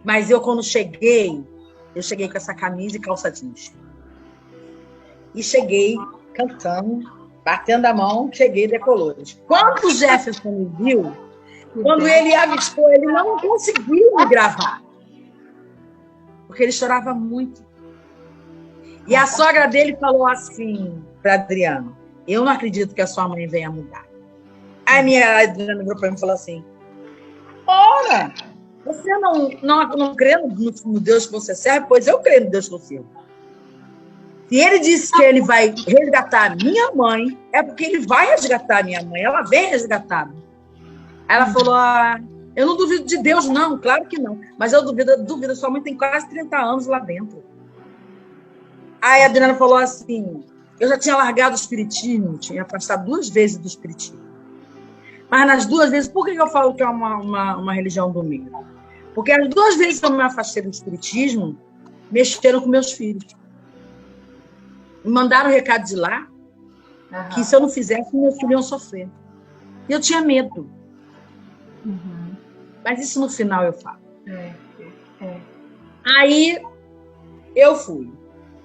Mas eu, quando cheguei com essa camisa e calça jeans. E cheguei cantando, batendo a mão, cheguei Decolores. Quando o Jefferson me viu, quando ele avistou, ele não conseguiu me gravar. Porque ele chorava muito. E a sogra dele falou assim para Adriano: eu não acredito que a sua mãe venha mudar. Aí a minha Adriana virou para mim e falou assim: ora, você não crê no Deus que você serve? Pois eu creio no Deus que eu sirvo. Se ele disse que ele vai resgatar a minha mãe, é porque ele vai resgatar a minha mãe. Ela vem resgatar. Ela falou: eu não duvido de Deus, não, claro que não. Mas eu duvido, sua mãe tem quase 30 anos lá dentro. Aí a Adriana falou assim: eu já tinha largado o espiritismo, tinha afastado 2 vezes do espiritismo. Mas nas 2 vezes, por que eu falo que é uma religião do meio? Porque as 2 vezes que eu me afastei do espiritismo, mexeram com meus filhos. Me mandaram um recado de lá, que se eu não fizesse, meus filhos iam sofrer. E eu tinha medo. Uhum. Mas isso no final eu falo. Aí eu fui.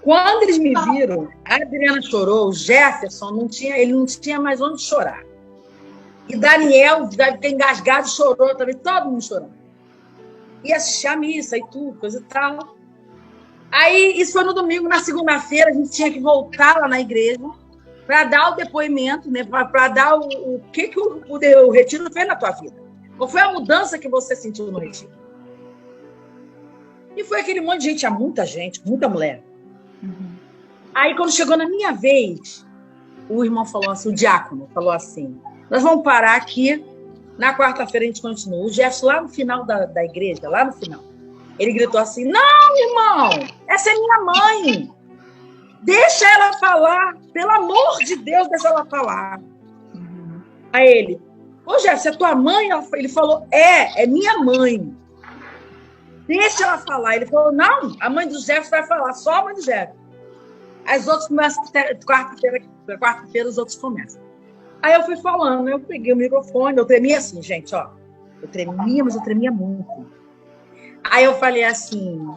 Quando eles me viram, a Adriana chorou, o Jefferson não tinha mais onde chorar. E Daniel ficar engasgado, chorou também, todo mundo chorou. Ia assistir a missa e tudo, coisa e tal. Aí, isso foi no domingo, na segunda-feira, a gente tinha que voltar lá na igreja para dar o depoimento, né, para dar o que o retiro fez na tua vida. Qual foi a mudança que você sentiu no retiro? E foi aquele monte de gente, tinha muita gente, muita mulher. Aí, quando chegou na minha vez, o irmão falou assim, o diácono falou assim, nós vamos parar aqui, na quarta-feira a gente continua. O Jefferson, lá no final da igreja, lá no final, ele gritou assim, não, irmão, essa é minha mãe. Deixa ela falar, pelo amor de Deus, deixa ela falar. Aí ele, ô Jefferson, é tua mãe? Ele falou, é minha mãe. Deixa ela falar. Ele falou, não, a mãe do Jefferson vai falar, só a mãe do Jefferson. As outras começam, quarta-feira os outros começam. Aí eu fui falando, eu peguei o microfone, eu tremia assim, gente, ó. Eu tremia, mas eu tremia muito. Aí eu falei assim,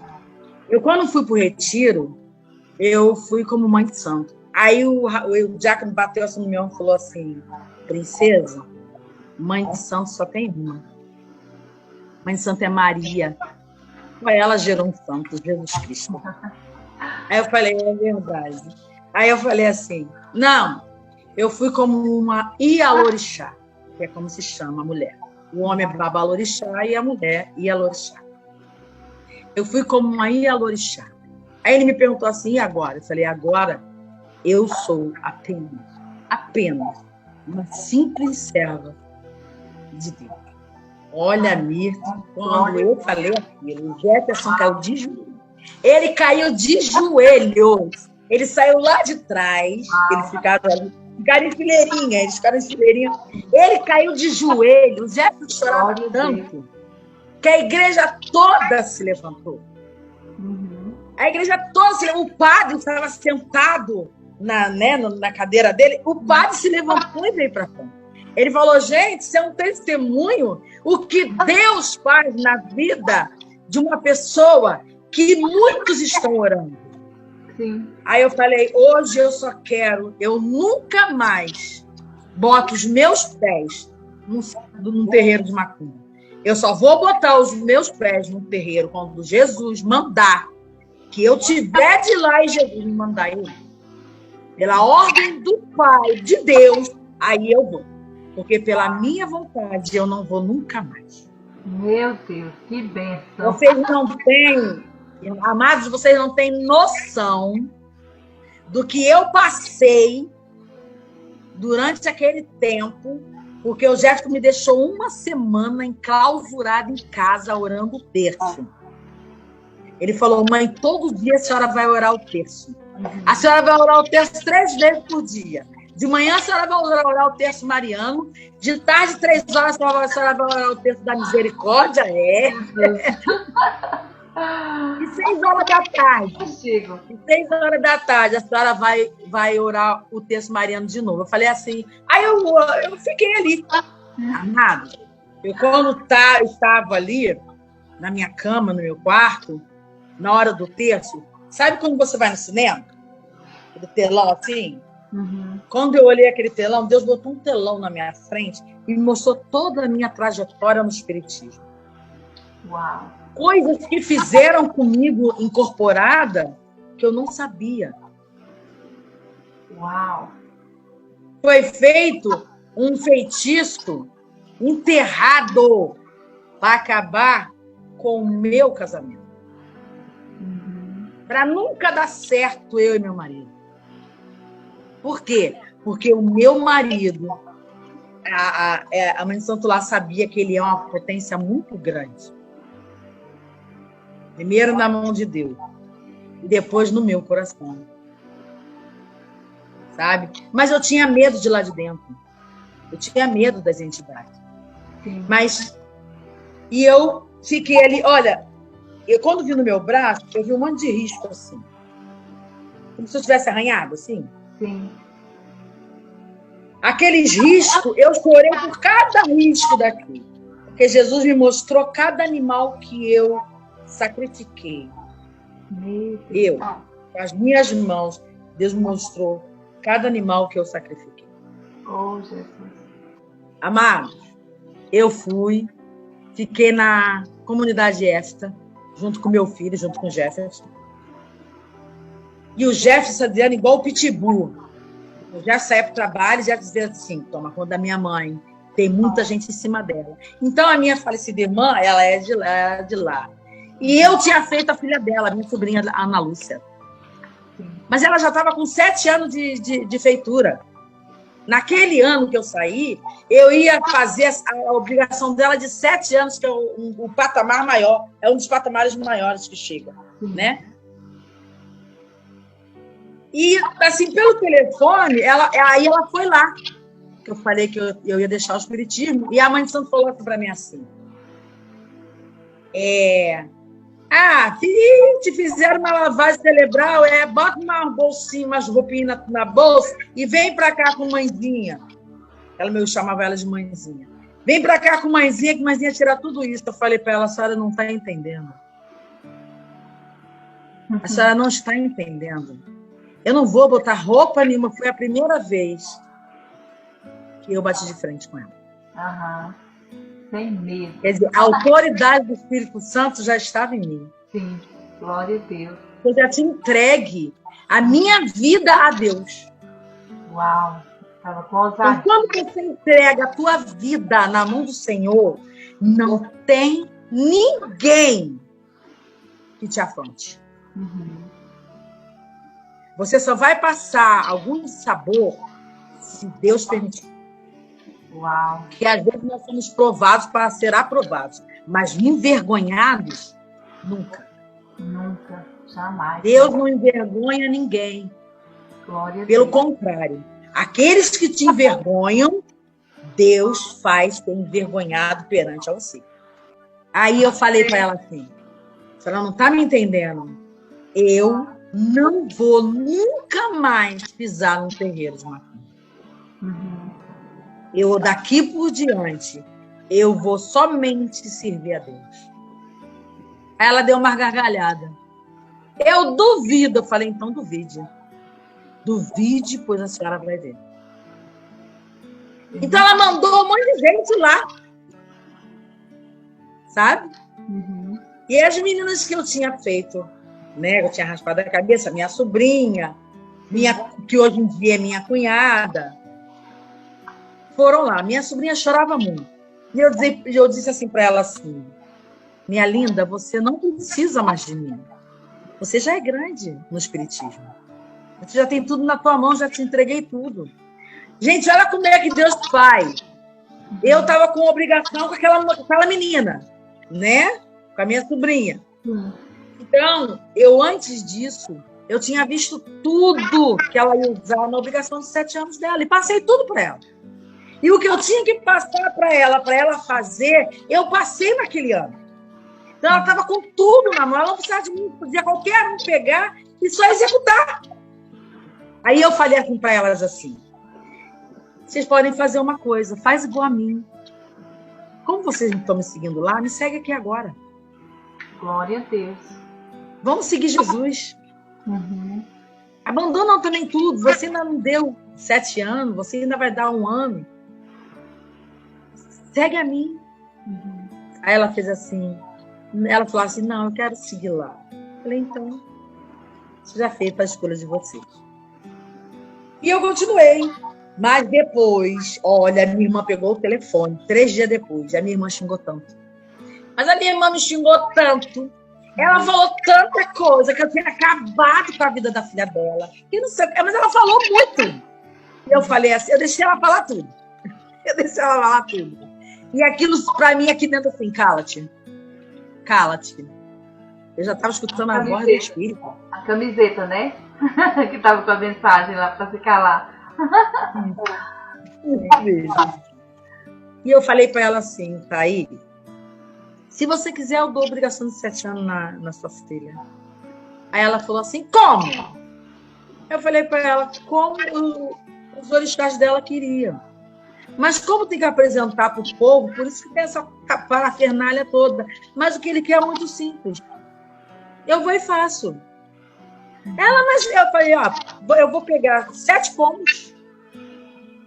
eu quando fui pro retiro, eu fui como mãe de santo. Aí o diácono bateu assim no meu ombro e falou assim, princesa, mãe de santo só tem uma. Mãe de santo é Maria. Ela gerou um santo, Jesus Cristo. Aí eu falei, é verdade. Aí eu falei assim, não, eu fui como uma Ialorixá, que é como se chama a mulher. O homem é Babalorixá e a mulher Ialorixá. Eu fui como uma Ialorixá. Aí ele me perguntou assim, e agora? Eu falei, agora eu sou apenas uma simples serva de Deus. Olha, Mirta, quando eu falei aquilo, o Jefferson caiu de joelhos. Ele caiu de joelhos. Ele saiu lá de trás, eles ficaram em fileirinha, Ele caiu de joelhos. O Jefferson chorava tanto que a igreja toda se levantou. A igreja toda se levantou. O padre estava sentado na cadeira dele. O padre se levantou e veio para frente. Ele falou, gente, isso é um testemunho o que Deus faz na vida de uma pessoa que muitos estão orando. Sim. Aí eu falei, hoje eu nunca mais boto os meus pés num terreiro de macumba. Eu só vou botar os meus pés no terreiro quando Jesus mandar que eu tiver de lá e Jesus me mandar eu. Pela ordem do Pai, de Deus, aí eu vou. Porque pela minha vontade eu não vou nunca mais. Meu Deus, que bênção. Vocês não têm, amados, vocês não têm noção do que eu passei durante aquele tempo, porque o Jefferson me deixou uma semana enclausurada em casa orando o terço. Ele falou, mãe, todo dia a senhora vai orar o terço. A senhora vai orar o terço 3 vezes por dia. De manhã a senhora vai orar o terço mariano. De tarde, 3 horas, a senhora vai orar o terço da misericórdia. E 6 horas da tarde. E 6 horas da tarde a senhora vai orar o terço mariano de novo. Eu falei assim. Aí eu fiquei ali. Amado, eu quando estava ali, na minha cama, no meu quarto, na hora do terço, sabe quando você vai no cinema? Aquele telão assim? Quando eu olhei aquele telão, Deus botou um telão na minha frente e me mostrou toda a minha trajetória no espiritismo. Uau. Coisas que fizeram comigo incorporada que eu não sabia. Uau. Foi feito um feitiço enterrado para acabar com o meu casamento. Para nunca dar certo eu e meu marido. Por quê? Porque o meu marido, a mãe de Santo Lá sabia que ele é uma potência muito grande. Primeiro na mão de Deus e depois no meu coração. Sabe? Mas eu tinha medo de lá de dentro. Eu tinha medo das entidades. Sim. E eu fiquei ali, olha, quando vi no meu braço, eu vi um monte de risco assim. Como se eu tivesse arranhado, assim. Sim. Aqueles riscos, eu chorei por cada risco daqui. Porque Jesus me mostrou cada animal que eu sacrifiquei. Eu, com as minhas mãos, Deus me mostrou cada animal que eu sacrifiquei. Oh, Jesus. Amados, eu fiquei na comunidade esta, junto com meu filho, junto com o Jefferson. E o Jefferson Adriano igual o pitbull. Eu já saía para o trabalho e já dizia assim, toma conta da minha mãe, tem muita gente em cima dela. Então, a minha falecida irmã, ela é de lá. E eu tinha feito a filha dela, minha sobrinha Ana Lúcia. Mas ela já estava com 7 anos de feitura. Naquele ano que eu saí, eu ia fazer a obrigação dela de 7 anos, que é o patamar maior, é um dos patamares maiores que chega, né? E, assim, pelo telefone, aí ela foi lá, que eu falei que eu ia deixar o espiritismo, e a mãe de santo falou para mim assim, que te fizeram uma lavagem cerebral, bota uma bolsinha, umas roupinhas na bolsa e vem para cá com mãezinha. Eu chamava ela de mãezinha. Vem para cá com mãezinha, que mãezinha tira tudo isso. Eu falei para ela, a senhora não está entendendo. A senhora não está entendendo. Eu não vou botar roupa nenhuma. Foi a primeira vez que eu bati de frente com ela. Aham. Sem medo. Quer dizer, a autoridade do Espírito Santo já estava em mim. Sim, glória a Deus. Eu já tinha entregue a minha vida a Deus. Uau, estava com ousadia. Então, quando você entrega a tua vida na mão do Senhor, não tem ninguém que te afronte. Uhum. Você só vai passar algum sabor se Deus permitir. Uau. Que às vezes nós somos provados para ser aprovados, mas envergonhados, nunca. Nunca, jamais. Deus não envergonha ninguém. Glória a Pelo Deus. contrário, aqueles que te envergonham, Deus faz ter envergonhado perante a você. Aí eu falei para ela assim, ela não está me entendendo, eu não vou nunca mais pisar no terreiro de macumba. Uhum. Eu, daqui por diante, eu vou somente servir a Deus. Aí ela deu uma gargalhada. Eu duvido. Eu falei, então duvide. Duvide, pois a senhora vai ver. Então ela mandou um monte de gente lá. Sabe? Uhum. E as meninas que eu tinha feito, né? Eu tinha raspado a cabeça, minha sobrinha, que hoje em dia é minha cunhada, foram lá. Minha sobrinha chorava muito. E eu disse assim para ela assim, minha linda, você não precisa mais de mim. Você já é grande no espiritismo. Você já tem tudo na tua mão, já te entreguei tudo. Gente, olha como é que Deus faz. Eu estava com obrigação com aquela menina, né? Com a minha sobrinha. Então, eu antes disso, eu tinha visto tudo que ela ia usar na obrigação de 7 anos dela. E passei tudo para ela. E o que eu tinha que passar para ela fazer, eu passei naquele ano. Então, ela estava com tudo na mão. Ela não precisava de mim, podia qualquer um pegar e só executar. Aí eu falei assim para elas assim, vocês podem fazer uma coisa, faz igual a mim. Como vocês não estão me seguindo lá, me segue aqui agora. Glória a Deus. Vamos seguir Jesus. Uhum. Abandonam também tudo. Você ainda não deu 7 anos, você ainda vai dar 1 ano. Segue a mim. Uhum. Aí ela fez assim, ela falou assim, não, eu quero seguir lá. Eu falei, então, isso já fez para a escolha de vocês. E eu continuei. Mas depois, olha, a minha irmã pegou o telefone, 3 dias depois, a minha irmã xingou tanto. Mas a minha irmã me xingou tanto, ela falou tanta coisa, que eu tinha acabado com a vida da filha dela. E não sei, mas ela falou muito. E eu falei assim, eu deixei ela falar tudo. E aquilo, para mim, aqui dentro, assim, cala-te. Cala-te. Eu já estava escutando a voz do Espírito. A camiseta, né? Que estava com a mensagem lá para se calar. E eu falei para ela assim, Thaí, se você quiser, eu dou obrigação de 7 anos na sua filha. Aí ela falou assim, como? Eu falei para ela, como os orixás dela queriam. Mas como tem que apresentar para o povo, por isso que tem essa parafernália toda. Mas o que ele quer é muito simples. Eu vou e faço. Mas eu falei, eu vou pegar 7 pombos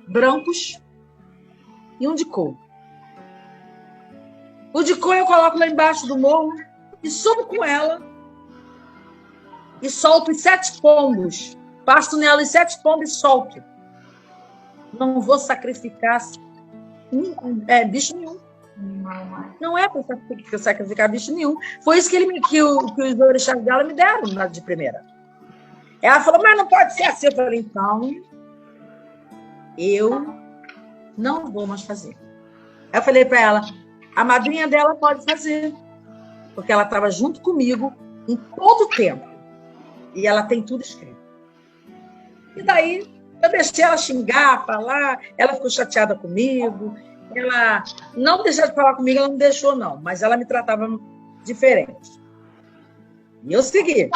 brancos e um de cor. O de cor eu coloco lá embaixo do morro e subo com ela e solto os 7 pombos. Passo nela os 7 pombos e solto. Não vou sacrificar bicho nenhum. Não, mãe. Não é para sacrificar bicho nenhum. Foi isso que os orixás dela me deram de primeira. Ela falou, mas não pode ser assim. Eu falei, então, eu não vou mais fazer. Aí eu falei para ela, a madrinha dela pode fazer, porque ela estava junto comigo em todo o tempo. E ela tem tudo escrito. E daí, eu deixei ela xingar, falar, ela ficou chateada comigo, ela não deixou de falar comigo, ela não deixou, não, mas ela me tratava diferente. E eu segui.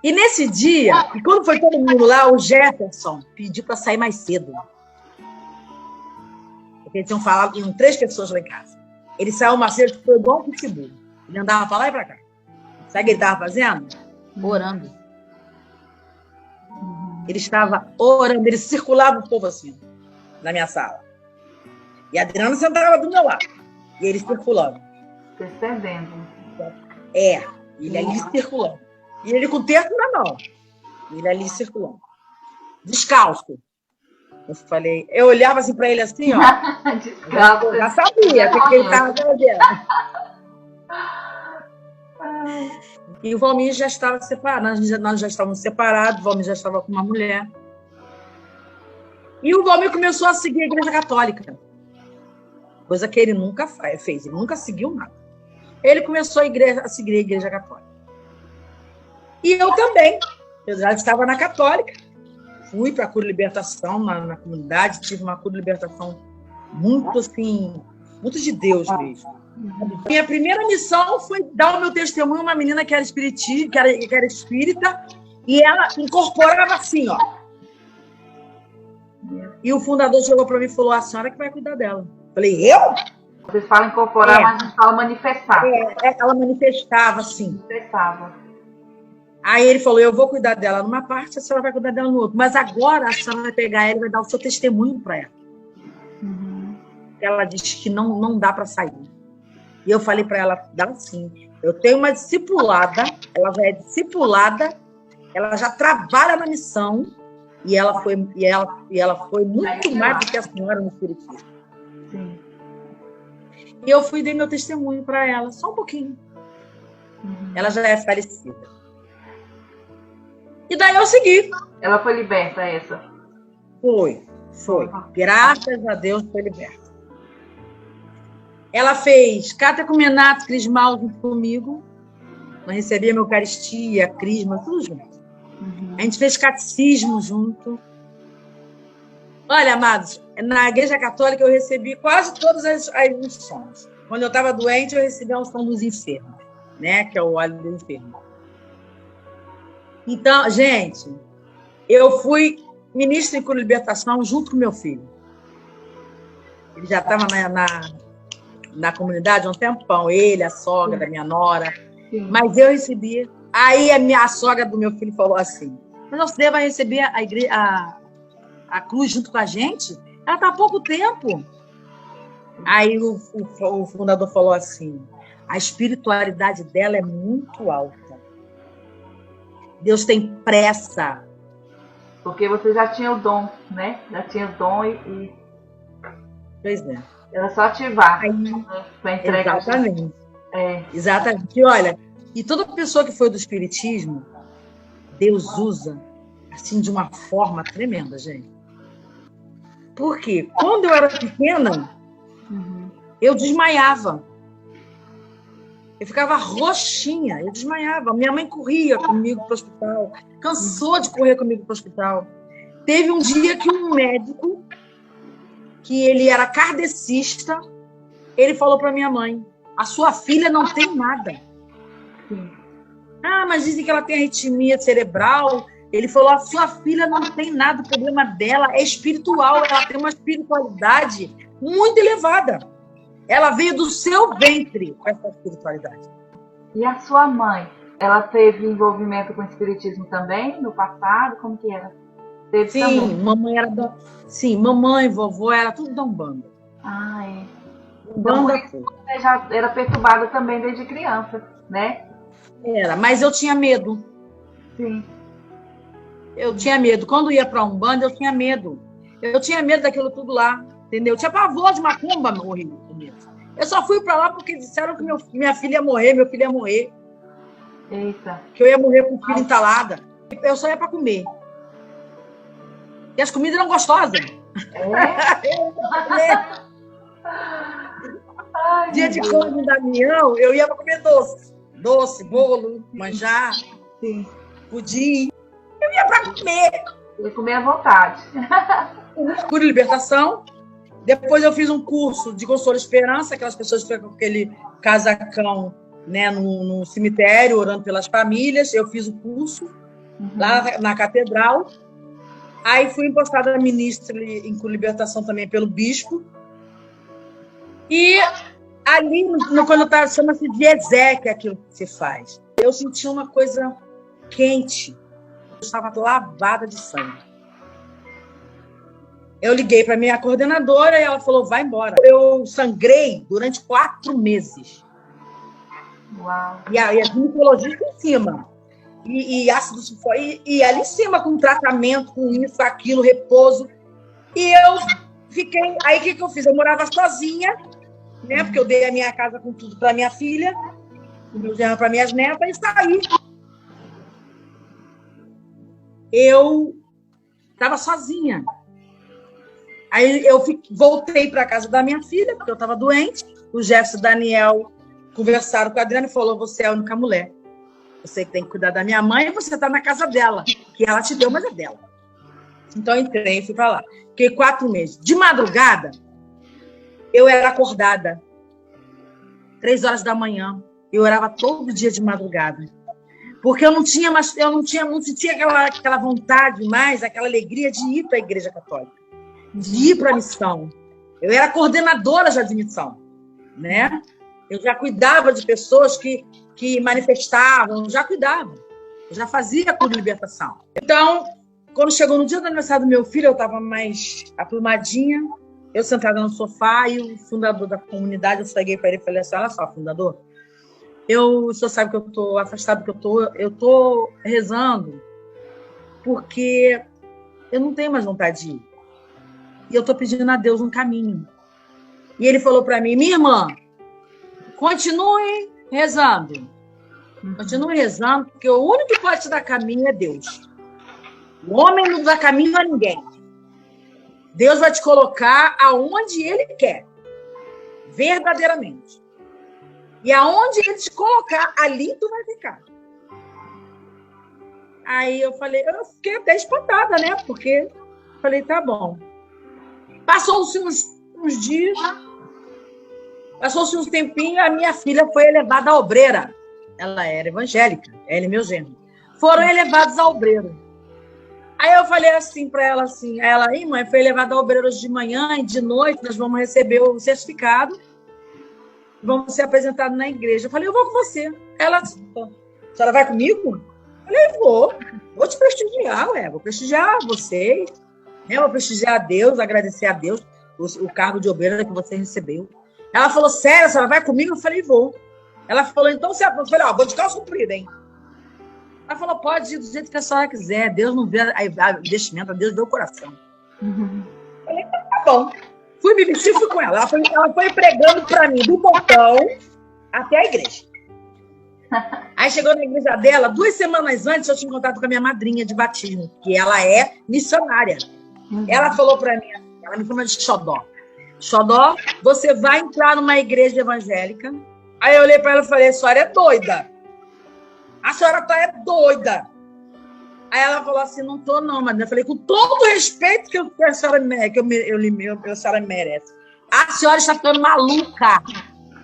E nesse dia, e quando foi todo mundo lá, o Jefferson pediu para sair mais cedo. Porque eles tinham falado, tinham 3 pessoas lá em casa. Ele saiu mais cedo, foi igual um pitbull. Ele andava para lá e para cá. Sabe o que ele estava fazendo? Orando. Ele estava orando, ele circulava o povo assim, na minha sala. E a Adriana sentava do meu lado. E ele circulando. Percebendo. Ele ali circulando. E ele com o terço na mão. Ele ali circulando. Descalço. Eu olhava assim para ele assim, ó. Descalço. Eu já sabia o que ele estava fazendo. E o Valmir já estava separado, nós já estávamos separados, o Valmir já estava com uma mulher. E o Valmir começou a seguir a Igreja Católica, coisa que ele nunca fez, ele nunca seguiu nada. Ele começou a seguir a Igreja Católica. E eu também, eu já estava na Católica, fui para a Cura e Libertação na comunidade, tive uma Cura e Libertação muito assim, muito de Deus mesmo. Minha primeira missão foi dar o meu testemunho a uma menina que era espírita, e ela incorporava assim, ó. E o fundador chegou para mim e falou, a senhora que vai cuidar dela. Falei, eu? Vocês falam incorporar, mas não falam manifestar. Ela manifestava assim. Manifestava. Aí ele falou, eu vou cuidar dela numa parte, a senhora vai cuidar dela no outro. Mas agora a senhora vai pegar ela e vai dar o seu testemunho para ela. Ela disse que não dá para sair. E eu falei para ela, dá sim. Eu tenho uma discipulada, ela já é discipulada, ela já trabalha na missão, e ela foi muito mais do que a senhora no espiritismo. Sim. E eu fui e dei meu testemunho para ela, só um pouquinho. Ela já é falecida. E daí eu segui. Ela foi liberta, essa? Foi. Graças a Deus foi liberta. Ela fez catecumenato, crismal junto comigo. Ela recebia minha Eucaristia, crisma, tudo junto. A gente fez catecismo junto. Olha, amados, na Igreja Católica eu recebi quase todas as unções. Quando eu estava doente, eu recebi a unção dos enfermos, né? Que é o óleo do enfermo. Então, gente, eu fui ministra em Cura e Libertação junto com meu filho. Ele já estava na comunidade há um tempão, ele, a sogra, a minha nora. Sim. Mas eu recebi. Aí a sogra do meu filho falou assim, mas você vai receber a cruz junto com a gente? Ela está há pouco tempo. Aí o fundador falou assim, a espiritualidade dela é muito alta. Deus tem pressa. Porque você já tinha o dom, né? Já tinha o dom e... Pois é. Era só ativar. Para entregar. Exatamente. Exatamente. E olha, e toda pessoa que foi do espiritismo, Deus usa assim de uma forma tremenda, gente. Porque quando eu era pequena, eu desmaiava. Eu ficava roxinha, eu desmaiava. Minha mãe corria comigo para o hospital, cansou de correr comigo para o hospital. Teve um dia que um médico, que ele era kardecista, ele falou para minha mãe, a sua filha não tem nada. Ah, mas dizem que ela tem arritmia cerebral. Ele falou, a sua filha não tem nada, o problema dela é espiritual, ela tem uma espiritualidade muito elevada. Ela veio do seu ventre com essa espiritualidade. E a sua mãe, ela teve envolvimento com o espiritismo também, no passado? Como que era? Teve sim, também. Mamãe era sim, mamãe, vovó, era tudo da Umbanda. Ah, é. Umbanda. Então, você já era perturbada também desde criança, né? Era, mas eu tinha medo. Sim. Eu tinha medo. Quando ia para a Umbanda, eu tinha medo. Eu tinha medo daquilo tudo lá, entendeu? Eu tinha pavor de macumba, mesmo. Eu só fui para lá porque disseram que minha filha ia morrer, meu filho ia morrer. Eita. Que eu ia morrer com o filho entalada. Eu só ia para comer. E as comidas eram gostosas. Dia de Cosme e Damião, eu ia para comer doce. Doce, bolo, manjar, Sim. pudim. Eu ia para comer. Eu ia comer à vontade. Cura e Libertação. Depois eu fiz um curso de Consolo e Esperança, aquelas pessoas que ficam com aquele casacão, né, no cemitério, orando pelas famílias. Eu fiz o curso lá na catedral. Aí fui empostada ministra em Cura e Libertação também pelo bispo. E ali, quando eu estava, chama-se de Ezequiel, aquilo que se faz. Eu senti uma coisa quente. Eu estava lavada de sangue. Eu liguei para minha coordenadora e ela falou, vai embora. Eu sangrei durante 4 meses. Uau. E a ginecologistas em cima. E ácido sulfúrico. E ali em cima, com tratamento, com isso, aquilo, repouso. E eu fiquei... Aí, o que eu fiz? Eu morava sozinha, né? Porque eu dei a minha casa com tudo para minha filha, meu genro para minhas netas, e saí. Eu estava sozinha. Aí eu voltei para a casa da minha filha, porque eu estava doente. O Jefferson e o Daniel conversaram com a Adriana e falou, você é a única mulher. Você que tem que cuidar da minha mãe e você está na casa dela, que ela te deu, mas é dela. Então eu entrei e fui para lá. Fiquei 4 meses. De madrugada, eu era acordada. 3 horas da manhã. Eu orava todo dia de madrugada. Porque eu não sentia aquela vontade mais, aquela alegria de ir para a Igreja Católica. De ir para a missão. Eu era coordenadora já de missão, né? Eu já cuidava de pessoas que manifestavam, já cuidava. Eu já fazia Cura e Libertação. Então, quando chegou no dia do aniversário do meu filho, eu estava mais aprumadinha, eu sentada no sofá e o fundador da comunidade, eu cheguei para ele e falei assim, olha só, fundador, o senhor sabe que eu estou afastado, que eu estou rezando porque eu não tenho mais vontade de ir. E eu estou pedindo a Deus um caminho. E ele falou para mim, minha irmã, continue rezando. Continue rezando, porque o único que pode te dar caminho é Deus. O homem não dá caminho a ninguém. Deus vai te colocar aonde Ele quer. Verdadeiramente. E aonde Ele te colocar, ali tu vai ficar. Aí eu fiquei até espantada, né? Porque falei, tá bom. Passou-se uns dias, passou-se uns tempinhos, a minha filha foi elevada à obreira. Ela era evangélica, ela e meu genro. Foram elevados à obreira. Aí eu falei assim para ela, assim, mãe, foi elevada à obreira hoje de manhã e de noite nós vamos receber o certificado, vamos ser apresentados na igreja. Eu falei, eu vou com você. Ela, a senhora vai comigo? Eu falei, vou te prestigiar, vou prestigiar vocês. Eu vou prestigiar a Deus, agradecer a Deus o cargo de obreira que você recebeu. Ela falou, sério, a senhora vai comigo? Eu falei, vou. Ela falou, então você... Eu falei, vou de calça comprida, hein? Ela falou, pode ir do jeito que a senhora quiser. Deus não vê a vestimenta, Deus vê o coração. Eu falei, então tá bom. Fui me vestir, fui com ela. Ela foi pregando para mim do portão até a igreja. Aí chegou na igreja dela, 2 semanas antes eu tinha contato com a minha madrinha de batismo, que ela é missionária. Ela falou para mim, ela me chama de Xodó. Xodó, você vai entrar numa igreja evangélica. Aí eu olhei para ela e falei, a senhora é doida. A senhora é doida. Aí ela falou assim, não tô não, madrinha. Eu falei, com todo o respeito que a senhora merece. A senhora está ficando maluca.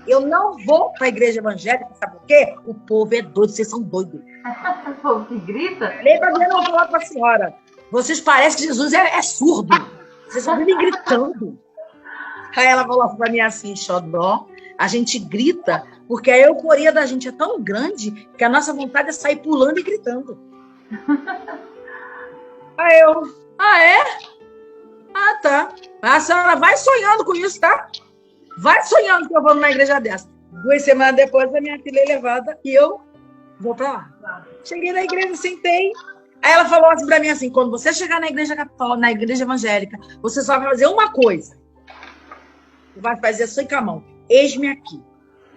Eu não vou para a igreja evangélica, sabe por quê? O povo é doido, vocês são doidos. O povo que grita? Falei para ela, eu vou falar para a senhora. Vocês parecem que Jesus é surdo. Vocês só vivem gritando. Aí ela falou para mim assim, Xodó, a gente grita porque a euforia da gente é tão grande que a nossa vontade é sair pulando e gritando. Aí eu, é? Tá. A senhora vai sonhando com isso, tá? Vai sonhando que eu vou numa igreja dessa. 2 semanas depois, a minha filha é levada e eu vou para lá. Cheguei na igreja, sentei. Aí ela falou assim para mim assim, quando você chegar na igreja católica, na igreja evangélica, você só vai fazer uma coisa. vai fazer assim com a mão. Eis-me aqui.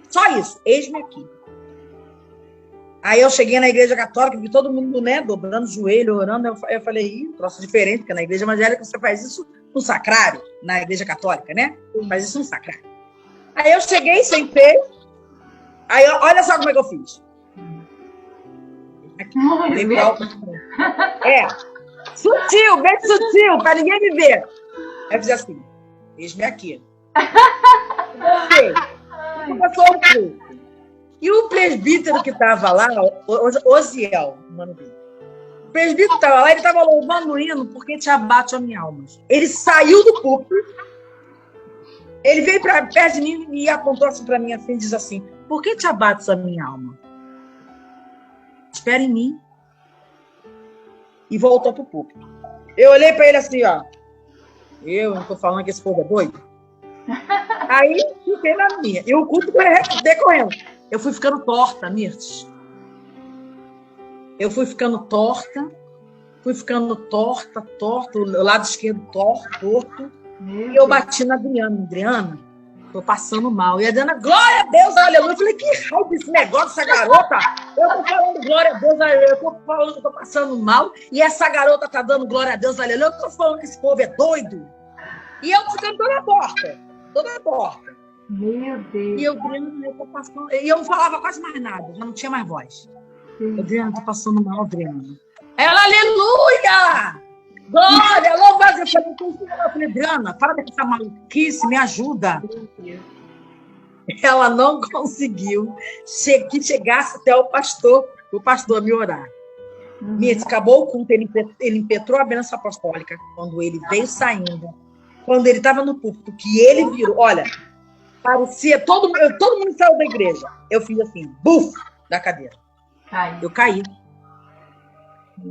Só isso, eis-me aqui. Aí eu cheguei na igreja católica, vi todo mundo, né, dobrando o joelho, orando. Eu falei, troço diferente, porque na igreja evangélica você faz isso no sacrário, na igreja católica, né? Faz isso no sacrário. Aí eu cheguei, sentei. Aí, olha só como é que eu fiz. Sutil, bem sutil, para ninguém me ver. Aí eu fiz assim, eis-me aqui. Começou um pouco. E o presbítero que estava lá, Osiel, o nome dele. O presbítero estava lá, ele estava louvando o hino porque te abate a minha alma. Ele saiu do púlpito, ele veio perto de mim e apontou assim para mim assim, e diz assim, por que te abates a minha alma? Espera em mim. E voltou para o púlpito. Eu olhei para ele assim, ó. Eu não estou falando que esse povo é doido? Aí fiquei na minha. E o culto decorrendo. Eu fui ficando torta, Mirtes. Eu fui ficando torta, o lado esquerdo torto. E eu bati na Adriana. Adriana, tô passando mal. E a Adriana, glória a Deus, aleluia. Eu falei, que raiva esse negócio, essa garota. Eu tô falando glória a Deus, aleluia. Eu tô falando que eu tô passando mal. E essa garota tá dando glória a Deus, aleluia. Eu tô falando que esse povo é doido. E eu ficando toda torta. Meu Deus. E eu, Adriana, eu tô passando... E eu não falava quase mais nada, já não tinha mais voz. Adriana, tô passando mal, Adriana. Ela, aleluia! Glória, louvado! Eu falei, Adriana, para dessa maluquice, me ajuda. Ela não conseguiu que chegasse até o pastor me orar. Acabou o culto, ele impetrou a bênção apostólica. Quando ele veio saindo, quando ele estava no púlpito, que ele virou, olha, parecia, todo mundo saiu da igreja. Eu fiz assim, buf, da cadeira. Eu caí.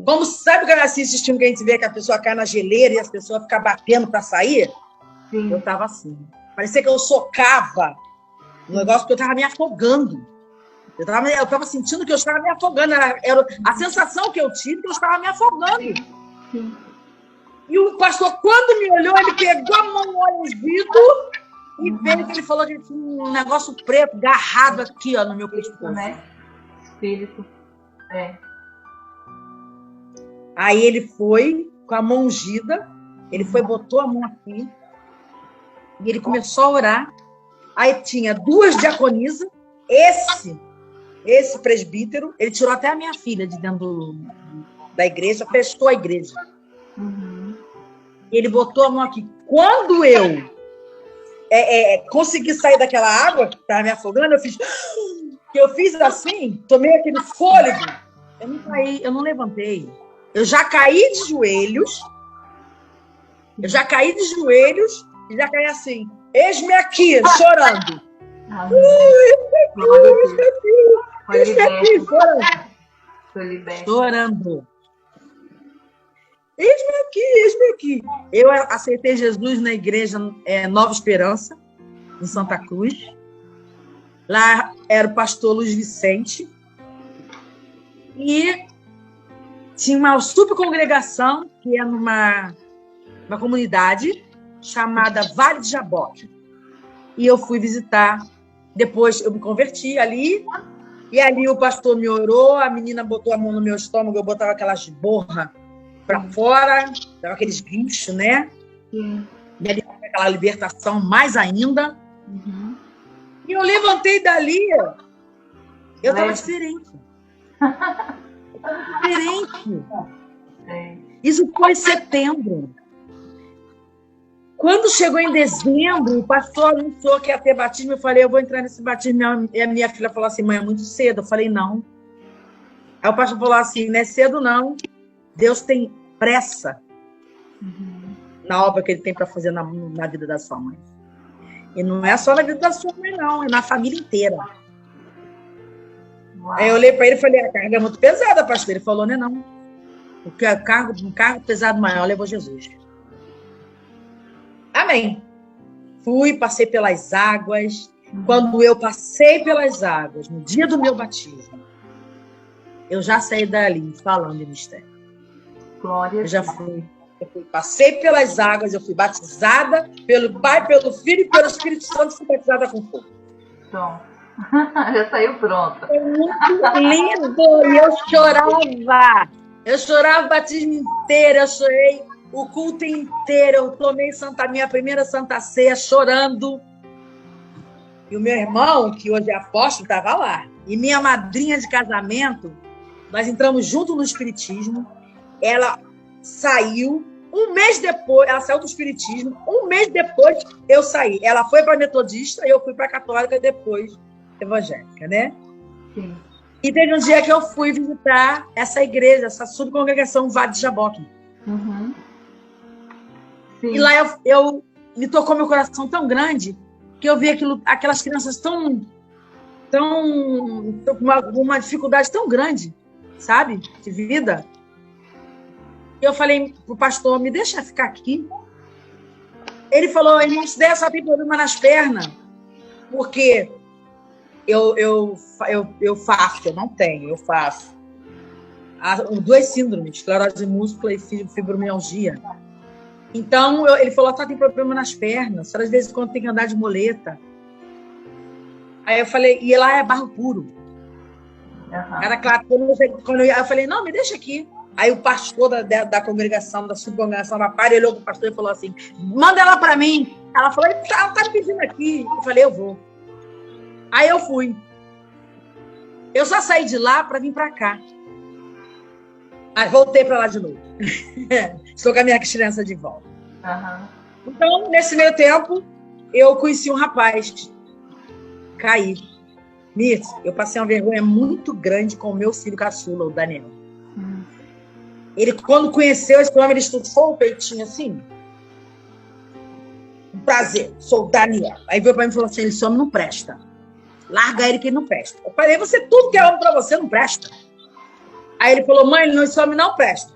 Como sabe que eu assiste filme que a gente vê que a pessoa cai na geleira e as pessoas ficam batendo para sair? Sim. Eu estava assim. Parecia que eu socava o negócio, porque eu estava me afogando. Eu estava sentindo que eu estava me afogando. Era a sensação que eu tive que eu estava me afogando. Sim. E o pastor, quando me olhou, ele pegou a mão no ouvido e veio que ele falou que tinha um negócio preto, agarrado aqui, ó, no meu pescoço. Né? Espírito. Aí ele foi com a mão ungida, botou a mão aqui, e ele começou a orar. Aí tinha 2 diaconisas, esse presbítero, ele tirou até a minha filha de dentro da igreja, fechou a igreja. Ele botou a mão aqui. Quando eu consegui sair daquela água que estava me afogando, eu fiz assim, tomei aquele fôlego, eu não caí, eu não levantei. Eu já caí de joelhos, e já caí assim, eis-me aqui, chorando. Chorando. Eis-me aqui. Eu aceitei Jesus na igreja Nova Esperança, em Santa Cruz. Lá era o pastor Luiz Vicente. E tinha uma subcongregação que é numa comunidade chamada Vale de Jaboque. E eu fui visitar. Depois eu me converti ali. E ali o pastor me orou, a menina botou a mão no meu estômago, eu botava aquelas borras para fora, dava aqueles guinchos, né? Sim. E ali aquela libertação mais ainda. E eu levantei dali, eu estava diferente. Isso foi em setembro. Quando chegou em dezembro, o pastor anunciou que ia ter batismo. Eu falei, eu vou entrar nesse batismo. E a minha filha falou assim, mãe, é muito cedo. Eu falei, não. Aí o pastor falou assim, não é cedo, não. Deus tem pressa na obra que ele tem para fazer na vida da sua mãe. E não é só na vida da sua mãe, não. É na família inteira. Uau. Aí eu olhei para ele e falei, a carga é muito pesada, pastor. Ele falou, não. Porque um cargo pesado maior levou Jesus. Amém. Passei pelas águas. Quando eu passei pelas águas, no dia do meu batismo, eu já saí dali falando em mistério. Glória. Eu já fui Passei pelas águas, eu fui batizada pelo Pai, pelo Filho e pelo Espírito Santo, fui batizada com fogo. Pronto. Já saiu pronta. Foi muito lindo, e eu chorava. Eu chorava o batismo inteiro, eu chorei o culto inteiro, eu tomei minha primeira Santa Ceia chorando. E o meu irmão, que hoje é apóstolo, estava lá. E minha madrinha de casamento, nós entramos junto no Espiritismo. Ela saiu um mês depois, ela saiu do Espiritismo, um mês depois eu saí. Ela foi para a Metodista e eu fui para a Católica e depois evangélica, né? Sim. E teve um dia que eu fui visitar essa igreja, essa subcongregação Vale de Jaboque. Uhum. Sim. E lá me tocou meu coração tão grande que eu vi aquelas crianças com uma dificuldade tão grande, sabe? De vida. E eu falei pro pastor, me deixa ficar aqui. Ele falou, irmão, se der, só tem problema nas pernas. Porque eu faço, eu não tenho, eu faço. Duas síndromes, esclerose múltipla e fibromialgia. Então, ele falou, tem problema nas pernas, às vezes quando tem que andar de muleta. Aí eu falei, e lá é barro puro. Uhum. Era claro, eu falei, não, me deixa aqui. Aí o pastor da congregação, da subcongregação, ele olhou para o pastor e falou assim, manda ela para mim. Ela falou, ela tá me pedindo aqui. Eu falei, eu vou. Aí eu fui. Eu só saí de lá para vir para cá. Aí voltei para lá de novo. Estou com a minha criança de volta. Uhum. Então, nesse meio tempo, eu conheci um rapaz. Caí. Mirth, eu passei uma vergonha muito grande com o meu filho caçula, o Daniel. Ele, quando conheceu esse homem, ele estufou o peitinho assim. Um prazer, sou o Daniel. Aí veio para mim e falou assim, esse homem não presta. Larga ele que ele não presta. Eu falei, tudo que é homem para você não presta. Aí ele falou, mãe, esse homem não presta.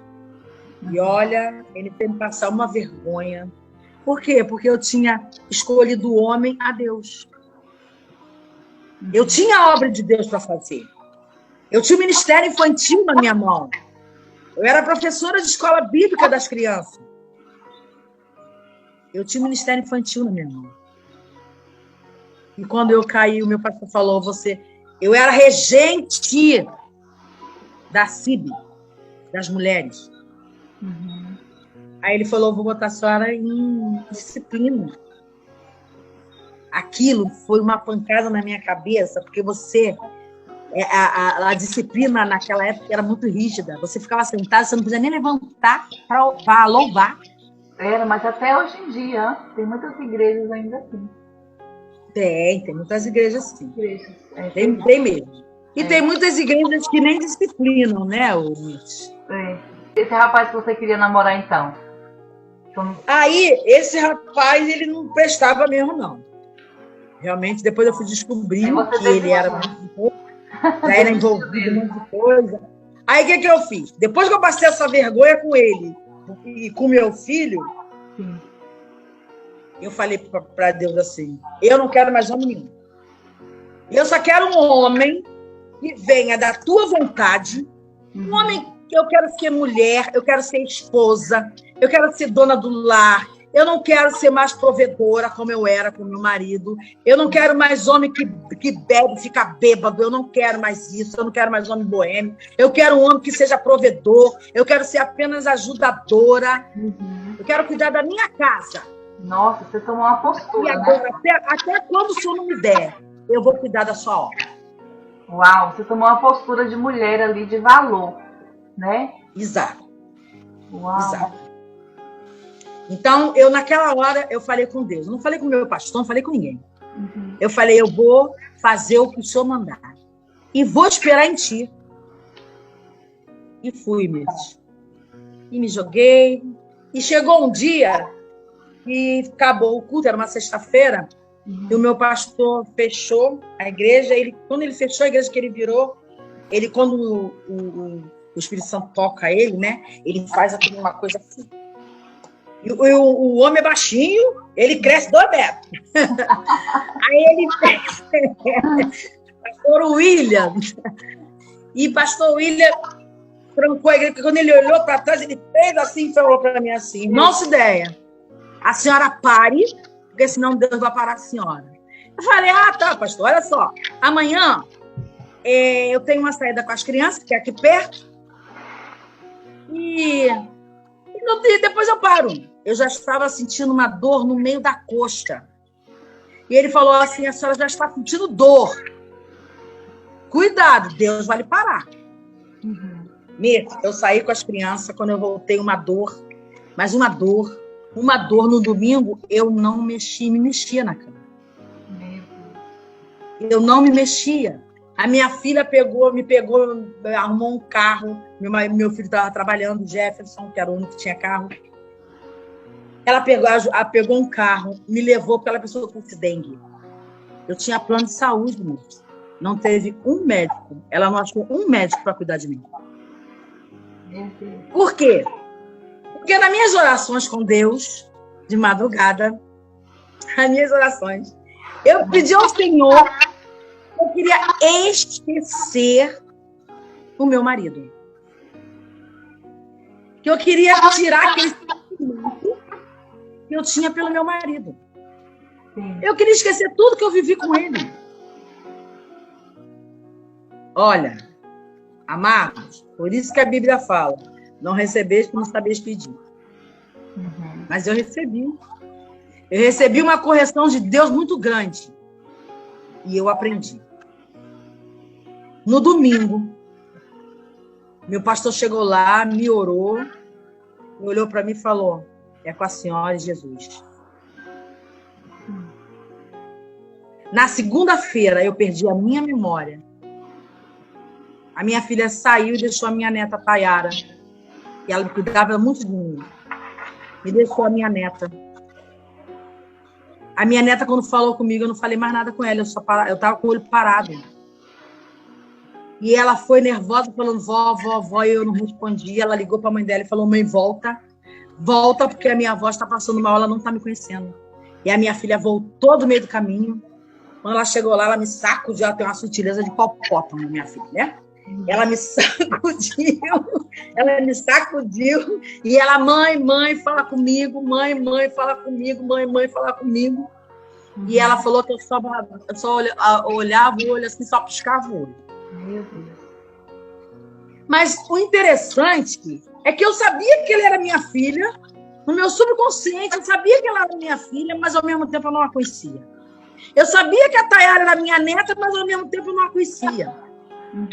E olha, ele fez me passar uma vergonha. Por quê? Porque eu tinha escolhido o homem a Deus. Eu tinha a obra de Deus para fazer. Eu tinha o ministério infantil na minha mão. Eu era professora de escola bíblica das crianças. Eu tinha o ministério infantil na minha mão. E quando eu caí, o meu pastor falou, eu era regente da CIB, das mulheres. Uhum. Aí ele falou, vou botar a senhora em disciplina. Aquilo foi uma pancada na minha cabeça, porque a disciplina naquela época era muito rígida. Você ficava sentado, você não podia nem levantar para louvar. Era, mas até hoje em dia, tem muitas igrejas ainda assim. Tem muitas igrejas assim. Igrejas, tem mesmo. E tem muitas igrejas que nem disciplinam, né, Mirth? Esse rapaz que você queria namorar, então? Aí, esse rapaz, ele não prestava mesmo, não. Realmente, depois eu fui descobrir que ele era envolvido em muita coisa. Aí, o que eu fiz? Depois que eu passei essa vergonha com ele e com meu filho, sim, eu falei para Deus assim, eu não quero mais homem nenhum. Eu só quero um homem que venha da tua vontade, um homem que eu quero ser mulher, eu quero ser esposa, eu quero ser dona do lar, eu não quero ser mais provedora como eu era com meu marido, eu não quero mais homem que bebe, fica bêbado, eu não quero mais isso, eu não quero mais homem boêmio, eu quero um homem que seja provedor, eu quero ser apenas ajudadora, eu quero cuidar da minha casa. Nossa, você tomou uma postura, e agora, né? Até quando o senhor não me der, eu vou cuidar da sua obra. Uau, você tomou uma postura de mulher ali, de valor, né? Exato. Uau. Exato. Então, naquela hora, eu falei com Deus. Eu não falei com o meu pastor, não falei com ninguém. Eu falei, eu vou fazer o que o senhor mandar. E vou esperar em ti. E fui mesmo. E me joguei. E chegou um dia que acabou o culto, era uma sexta-feira, e o meu pastor fechou a igreja. Quando ele fechou a igreja, que ele virou, quando o Espírito Santo toca ele, né? Ele faz uma coisa assim. E o homem é baixinho, ele cresce 2 metros. Aí ele pastor William. E pastor William trancou a igreja. Quando ele olhou para trás, ele fez assim e falou para mim assim: não se ideia, a senhora pare, porque senão Deus vai parar a senhora. Eu falei: ah, tá, pastor, olha só, amanhã eu tenho uma saída com as crianças, que é aqui perto, e depois eu paro. Eu já estava sentindo uma dor no meio da coxa. E ele falou assim: a senhora já está sentindo dor. Cuidado, Deus vai lhe parar. Eu saí com as crianças, quando eu voltei, uma dor, mas uma dor no domingo, eu não me mexia na cama. Eu não me mexia. A minha filha me pegou, arrumou um carro. Meu filho estava trabalhando, Jefferson, que era o único que tinha carro. Ela pegou um carro, me levou porque ela pensou que fosse dengue. Eu tinha plano de saúde, moço. Não teve um médico. Ela não achou um médico para cuidar de mim. Por quê? Porque nas minhas orações com Deus, de madrugada, as minhas orações, eu pedi ao Senhor, eu queria esquecer o meu marido. Que eu queria tirar aquele sentimento que eu tinha pelo meu marido. Eu queria esquecer tudo que eu vivi com ele. Olha, amados, por isso que a Bíblia fala: não recebeis como sabeis pedir. Mas eu recebi. Eu recebi uma correção de Deus muito grande. E eu aprendi. No domingo, meu pastor chegou lá, me orou, olhou para mim e falou: é com a senhora e Jesus. Na segunda-feira, eu perdi a minha memória. A minha filha saiu e deixou a minha neta, Tayara. E ela cuidava muito de mim. Me deixou a minha neta. A minha neta, quando falou comigo, eu não falei mais nada com ela. Eu estava com o olho parado. E ela foi nervosa, falando: vó, vó, vó. E eu não respondi. Ela ligou para a mãe dela e falou: mãe, volta. Volta, porque a minha avó está passando mal, ela não está me conhecendo. E a minha filha voltou do meio do caminho. Quando ela chegou lá, ela me sacudiu. Ela tem uma sutileza de hipopótamo, minha filha, né? Ela me sacudiu, e ela: mãe, fala comigo, mãe, fala comigo, mãe, fala comigo. E ela falou que eu só olhava o olho assim, só piscava o olho. Meu Deus. Mas o interessante é que eu sabia que ele era minha filha, no meu subconsciente, eu sabia que ela era minha filha, mas ao mesmo tempo eu não a conhecia. Eu sabia que a Tayara era minha neta, mas ao mesmo tempo eu não a conhecia.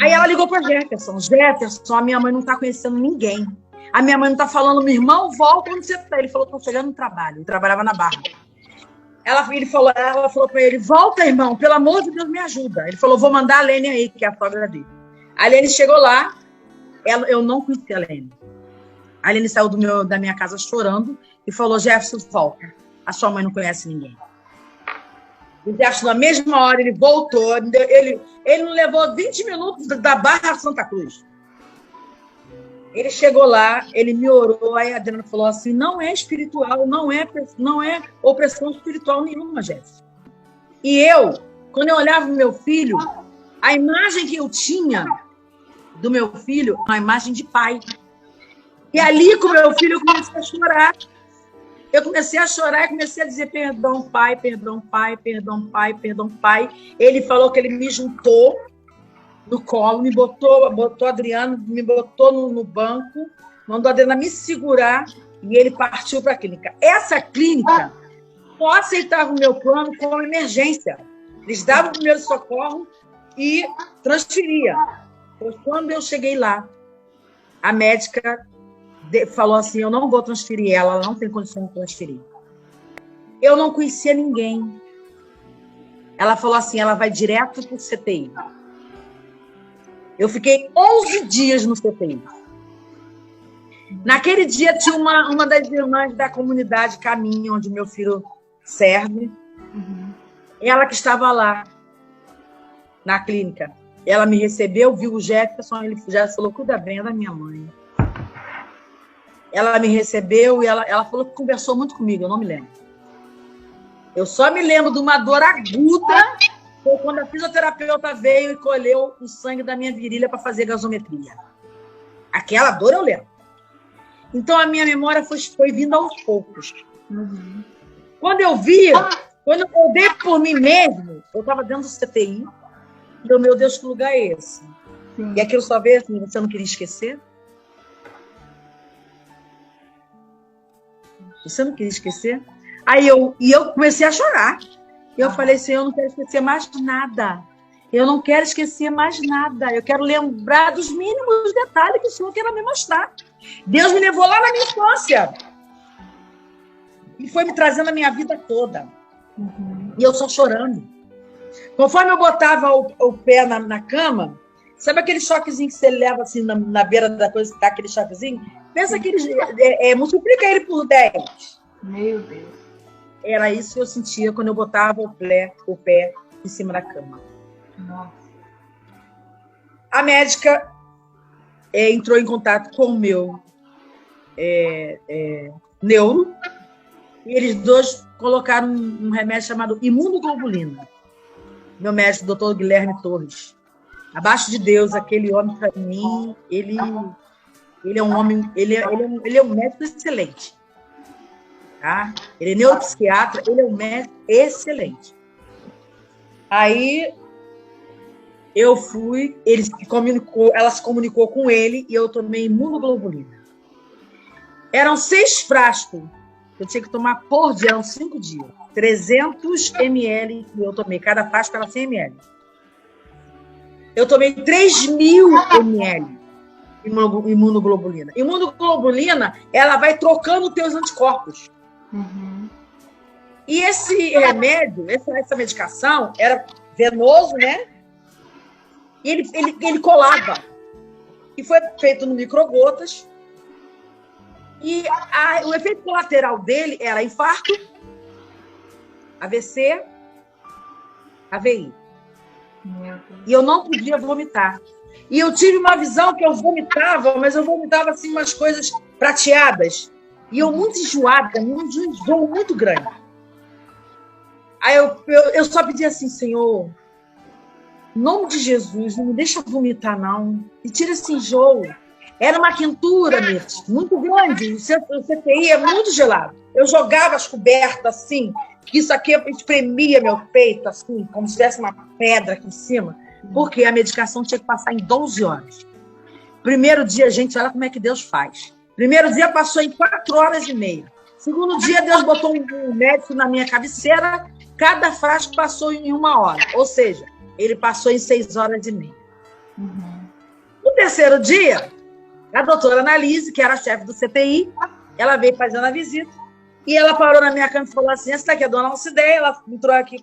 Aí ela ligou para Jefferson: Jefferson, a minha mãe não está conhecendo ninguém. A minha mãe não está falando: meu irmão, volta, onde você está? Ele falou: estou chegando no trabalho. Ele trabalhava na Barra. Ela falou para ele: volta, irmão, pelo amor de Deus, me ajuda. Ele falou: vou mandar a Lene aí, que é a sogra dele. A Lene chegou lá, eu não conhecia a Lene. A Lene saiu da minha casa chorando e falou: Jefferson, volta. A sua mãe não conhece ninguém. O Jefferson, na mesma hora, ele voltou. Ele não levou 20 minutos da Barra a Santa Cruz. Ele chegou lá, ele me orou. Aí a Adriana falou assim: não é espiritual, não é opressão espiritual nenhuma, Jefferson. E eu, quando eu olhava o meu filho, a imagem que eu tinha do meu filho, uma imagem de pai. E ali, com o meu filho, eu comecei a chorar. Eu comecei a chorar e comecei a dizer: perdão, pai, perdão, pai, perdão, pai, perdão, pai. Ele falou que ele me juntou no colo, botou a Adriana, me botou no banco, mandou a Adriana me segurar e ele partiu para a clínica. Essa clínica só aceitava o meu plano como emergência. Eles davam o primeiro socorro e transferia. Pois quando eu cheguei lá, a médica falou assim: eu não vou transferir ela não tem condição de transferir. Eu não conhecia ninguém. Ela falou assim: ela vai direto para o CTI. Eu fiquei 11 dias no CTI. Naquele dia tinha uma das irmãs da comunidade Caminho, onde meu filho serve. Ela que estava lá, na clínica. Ela me recebeu, viu o Jefferson, ele já falou: cuida bem da minha mãe. Ela me recebeu e ela falou que conversou muito comigo, eu não me lembro. Eu só me lembro de uma dor aguda, foi quando a fisioterapeuta veio e colheu o sangue da minha virilha para fazer gasometria. Aquela dor eu lembro. Então, a minha memória foi vindo aos poucos. Uhum. Quando eu dei por mim mesmo, eu estava dentro do CTI, e eu, meu Deus, que lugar é esse? Sim. E aquilo só veio assim, você não queria esquecer? Você não queria esquecer? Aí eu comecei a chorar. Eu falei, Senhor, eu não quero esquecer mais nada. Eu não quero esquecer mais nada. Eu quero lembrar dos mínimos detalhes que o Senhor quer me mostrar. Deus me levou lá na minha infância. E foi me trazendo a minha vida toda. Uhum. E eu só chorando. Conforme eu botava o pé na cama, sabe aquele choquezinho que você leva assim na beira da coisa, que dá aquele choquezinho? Pensa que ele multiplica ele por 10. Meu Deus. Era isso que eu sentia quando eu botava o pé em cima da cama. Nossa. A médica entrou em contato com o meu neuro, e eles dois colocaram um remédio chamado imunoglobulina. Meu médico, doutor Guilherme Torres. Abaixo de Deus, aquele homem, para mim, ele é um homem, ele é um médico excelente. Tá? Ele é neuropsiquiatra, ele é um médico excelente. Aí eu fui, ela se comunicou com ele e eu tomei imunoglobulina. Eram 6 frascos que eu tinha que tomar por dia, eram 5 dias. 300 ml que eu tomei, cada frasco era 100 ml. Eu tomei 3.000 ml imunoglobulina. Imunoglobulina, ela vai trocando os teus anticorpos. Uhum. E esse remédio, essa medicação, era venoso, né? E ele colava. E foi feito no microgotas. E o efeito colateral dele era infarto, AVC, AVI. E eu não podia vomitar. E eu tive uma visão que eu vomitava, mas eu vomitava assim umas coisas prateadas. E eu muito enjoada, um enjoo muito grande. Aí eu só pedi assim, Senhor, em nome de Jesus, não me deixa vomitar, não. E tira esse enjoo. Era uma quentura, Mirth, muito grande. O CTI é muito gelado. Eu jogava as cobertas assim, que isso aqui espremia meu peito, assim, como se tivesse uma pedra aqui em cima, porque a medicação tinha que passar em 12 horas. Primeiro dia, gente, olha como é que Deus faz. Primeiro dia passou em 4 horas e meia. Segundo dia, Deus botou um médico na minha cabeceira, cada frasco passou em 1 hora. Ou seja, ele passou em 6 horas e meia. Uhum. No terceiro dia, a doutora Analise, que era a chefe do CTI, ela veio fazendo a visita e ela parou na minha cama e falou assim, essa daqui é a dona Alcideia, ela entrou aqui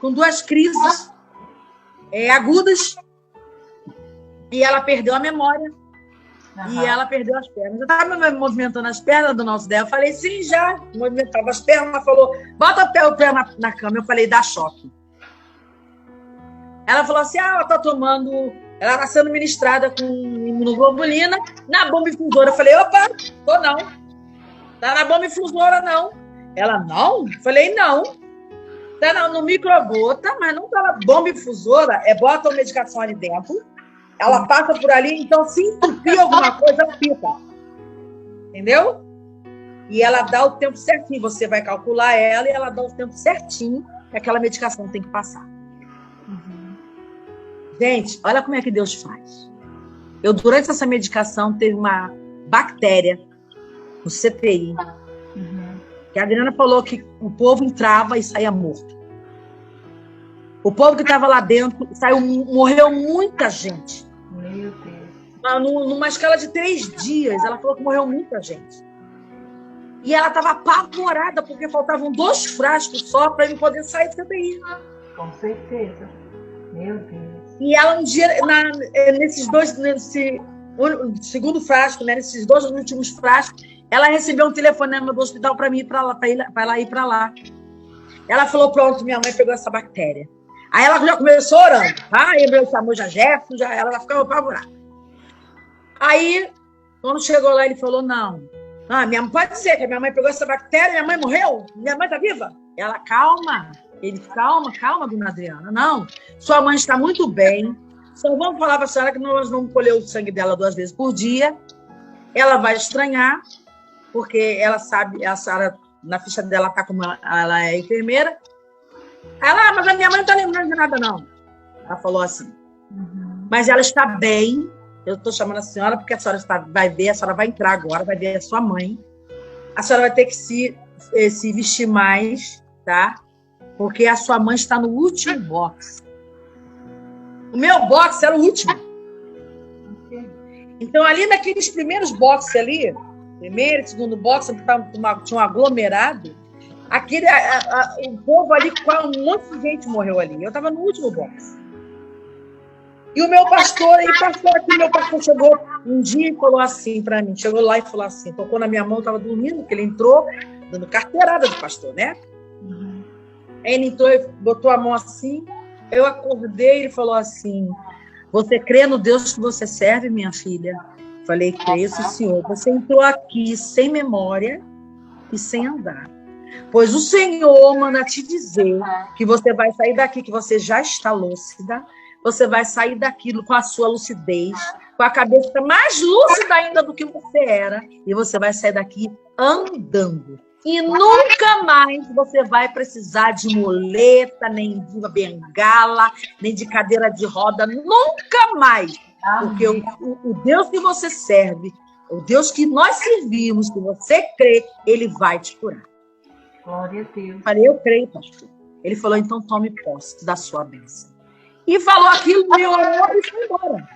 com 2 crises agudas e ela perdeu a memória. E ela perdeu as pernas. Eu estava movimentando as pernas do nosso ideia. Eu falei, sim, já. Movimentava as pernas. Ela falou, bota o pé na cama. Eu falei, dá choque. Ela falou assim, ela está tomando... Ela está sendo ministrada com imunoglobulina na bomba infusora. Eu falei, opa, tô não. Tá na bomba infusora, não. Ela, não? Eu falei, não. Tá no microgota, mas não tá na bomba infusora. Bota a medicação ali dentro. Ela passa por ali, então se entupir alguma coisa, ela pica. Entendeu? E ela dá o tempo certinho. Você vai calcular ela e ela dá o tempo certinho que aquela medicação tem que passar. Uhum. Gente, olha como é que Deus faz. Durante essa medicação, teve uma bactéria no CTI, que a Adriana falou que o povo entrava e saía morto. O povo que estava lá dentro, morreu muita gente. Meu Deus. Numa escala de 3 dias, ela falou que morreu muita gente. E ela estava apavorada, porque faltavam 2 frascos só para ele poder sair do CTI. Com certeza. Meu Deus. E ela um dia, nesse segundo frasco, né, nesses 2 últimos frascos, ela recebeu um telefonema do hospital para mim ir para lá. Ela falou, pronto, minha mãe pegou essa bactéria. Aí ela já começou orando, tá? Aí meu chamou já Jefferson, ela ficava apavorada. Aí, quando chegou lá, ele falou, não, pode ser que a minha mãe pegou essa bactéria, minha mãe morreu, minha mãe tá viva? Ela, calma. Ele, calma, dona Adriana. Não, sua mãe está muito bem, Só vamos falar para a senhora que nós vamos colher o sangue dela 2 vezes por dia. Ela vai estranhar, porque ela sabe, a senhora, na ficha dela, tá como ela é enfermeira. Ela, mas a minha mãe não está lembrando de nada, não. Ela falou assim. Mas ela está bem. Eu estou chamando a senhora porque a senhora vai ver, a senhora vai entrar agora, vai ver a sua mãe. A senhora vai ter que se vestir mais, tá? Porque a sua mãe está no último box. O meu box era o último. Então, ali naqueles primeiros boxes ali, primeiro e segundo box, tinha um aglomerado, o povo ali, um monte de gente morreu ali. Eu estava no último box. E o meu pastor chegou um dia e falou assim para mim, chegou lá e falou assim, tocou na minha mão, eu estava dormindo, porque ele entrou dando carteirada de pastor, né? Aí ele entrou e botou a mão assim, eu acordei e ele falou assim, você crê no Deus que você serve, minha filha? Falei, creio, sim, senhor. Você entrou aqui sem memória e sem andar. Pois o Senhor manda te dizer que você vai sair daqui, que você já está lúcida, você vai sair daquilo com a sua lucidez, com a cabeça mais lúcida ainda do que você era, e você vai sair daqui andando. E nunca mais você vai precisar de muleta, nem de bengala, nem de cadeira de roda, nunca mais. Porque o Deus que você serve, o Deus que nós servimos, que você crê, ele vai te curar. Glória a Deus. Eu falei, eu creio, pastor. Ele falou, então tome posse da sua bênção. E falou aquilo, meu amor, e foi embora.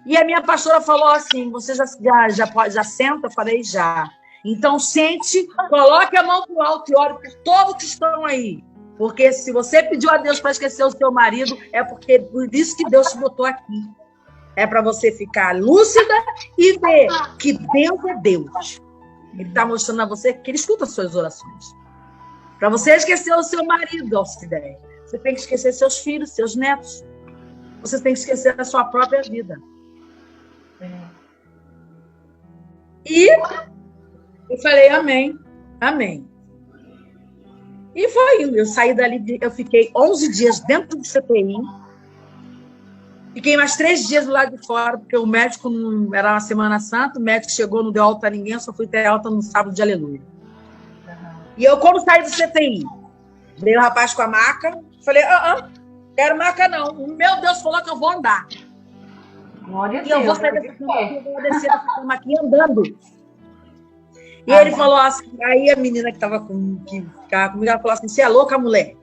E a minha pastora falou assim, você já senta? Eu falei, já. Então, sente, coloque a mão pro alto e ore por todos que estão aí. Porque se você pediu a Deus para esquecer o seu marido, é porque por isso que Deus te botou aqui. É para você ficar lúcida e ver que Deus é Deus. Ele está mostrando a você que ele escuta as suas orações. Para você esquecer o seu marido, Alcideia, você tem que esquecer seus filhos, seus netos. Você tem que esquecer a sua própria vida. E eu falei, amém, amém. E foi indo. Eu saí dali, eu fiquei 11 dias dentro do CTI. Fiquei mais 3 dias do lado de fora, porque o médico, era uma Semana Santa, o médico chegou, não deu alta a ninguém, eu só fui ter alta no sábado de aleluia. E eu, como saí do CTI, veio o rapaz com a maca, falei, quero maca não. O meu Deus falou que eu vou andar. Glória a Deus. E eu vou sair dessa cama aqui, eu vou descer dessa cama aqui andando. E ele falou assim, aí a menina que ficava comigo, ela falou assim, você é louca, mulher?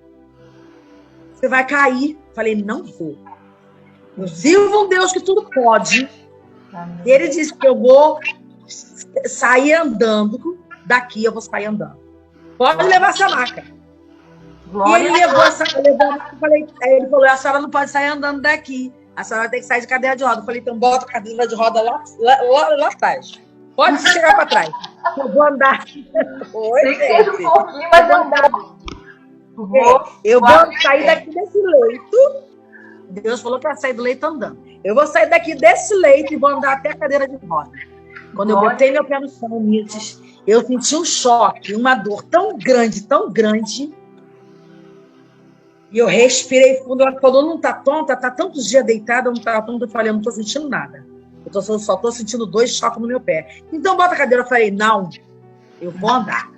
Você vai cair. Falei, não vou. Eu sirvo um Deus que tudo pode. E ele disse que eu vou sair andando daqui, eu vou sair andando. Pode levar essa maca. E ele levou essa maca, aí ele falou, a senhora não pode sair andando daqui. A senhora tem que sair de cadeira de roda. Eu falei, então bota a cadeira de roda lá atrás. Pode chegar para trás. Eu vou andar. Oi, gente. Eu vou sair daqui desse leito. Deus falou para sair do leito andando. Eu vou sair daqui desse leito e vou andar até a cadeira de roda. Quando eu botei meu pé no chão, Mirtes, eu senti um choque, uma dor tão grande, e eu respirei fundo. Ela falou, não tá tonta, tá tantos dias deitada, não tá tonta. Eu falei, eu não tô sentindo nada. Eu só tô sentindo 2 choques no meu pé. Então bota a cadeira. Eu falei, não, eu vou andar.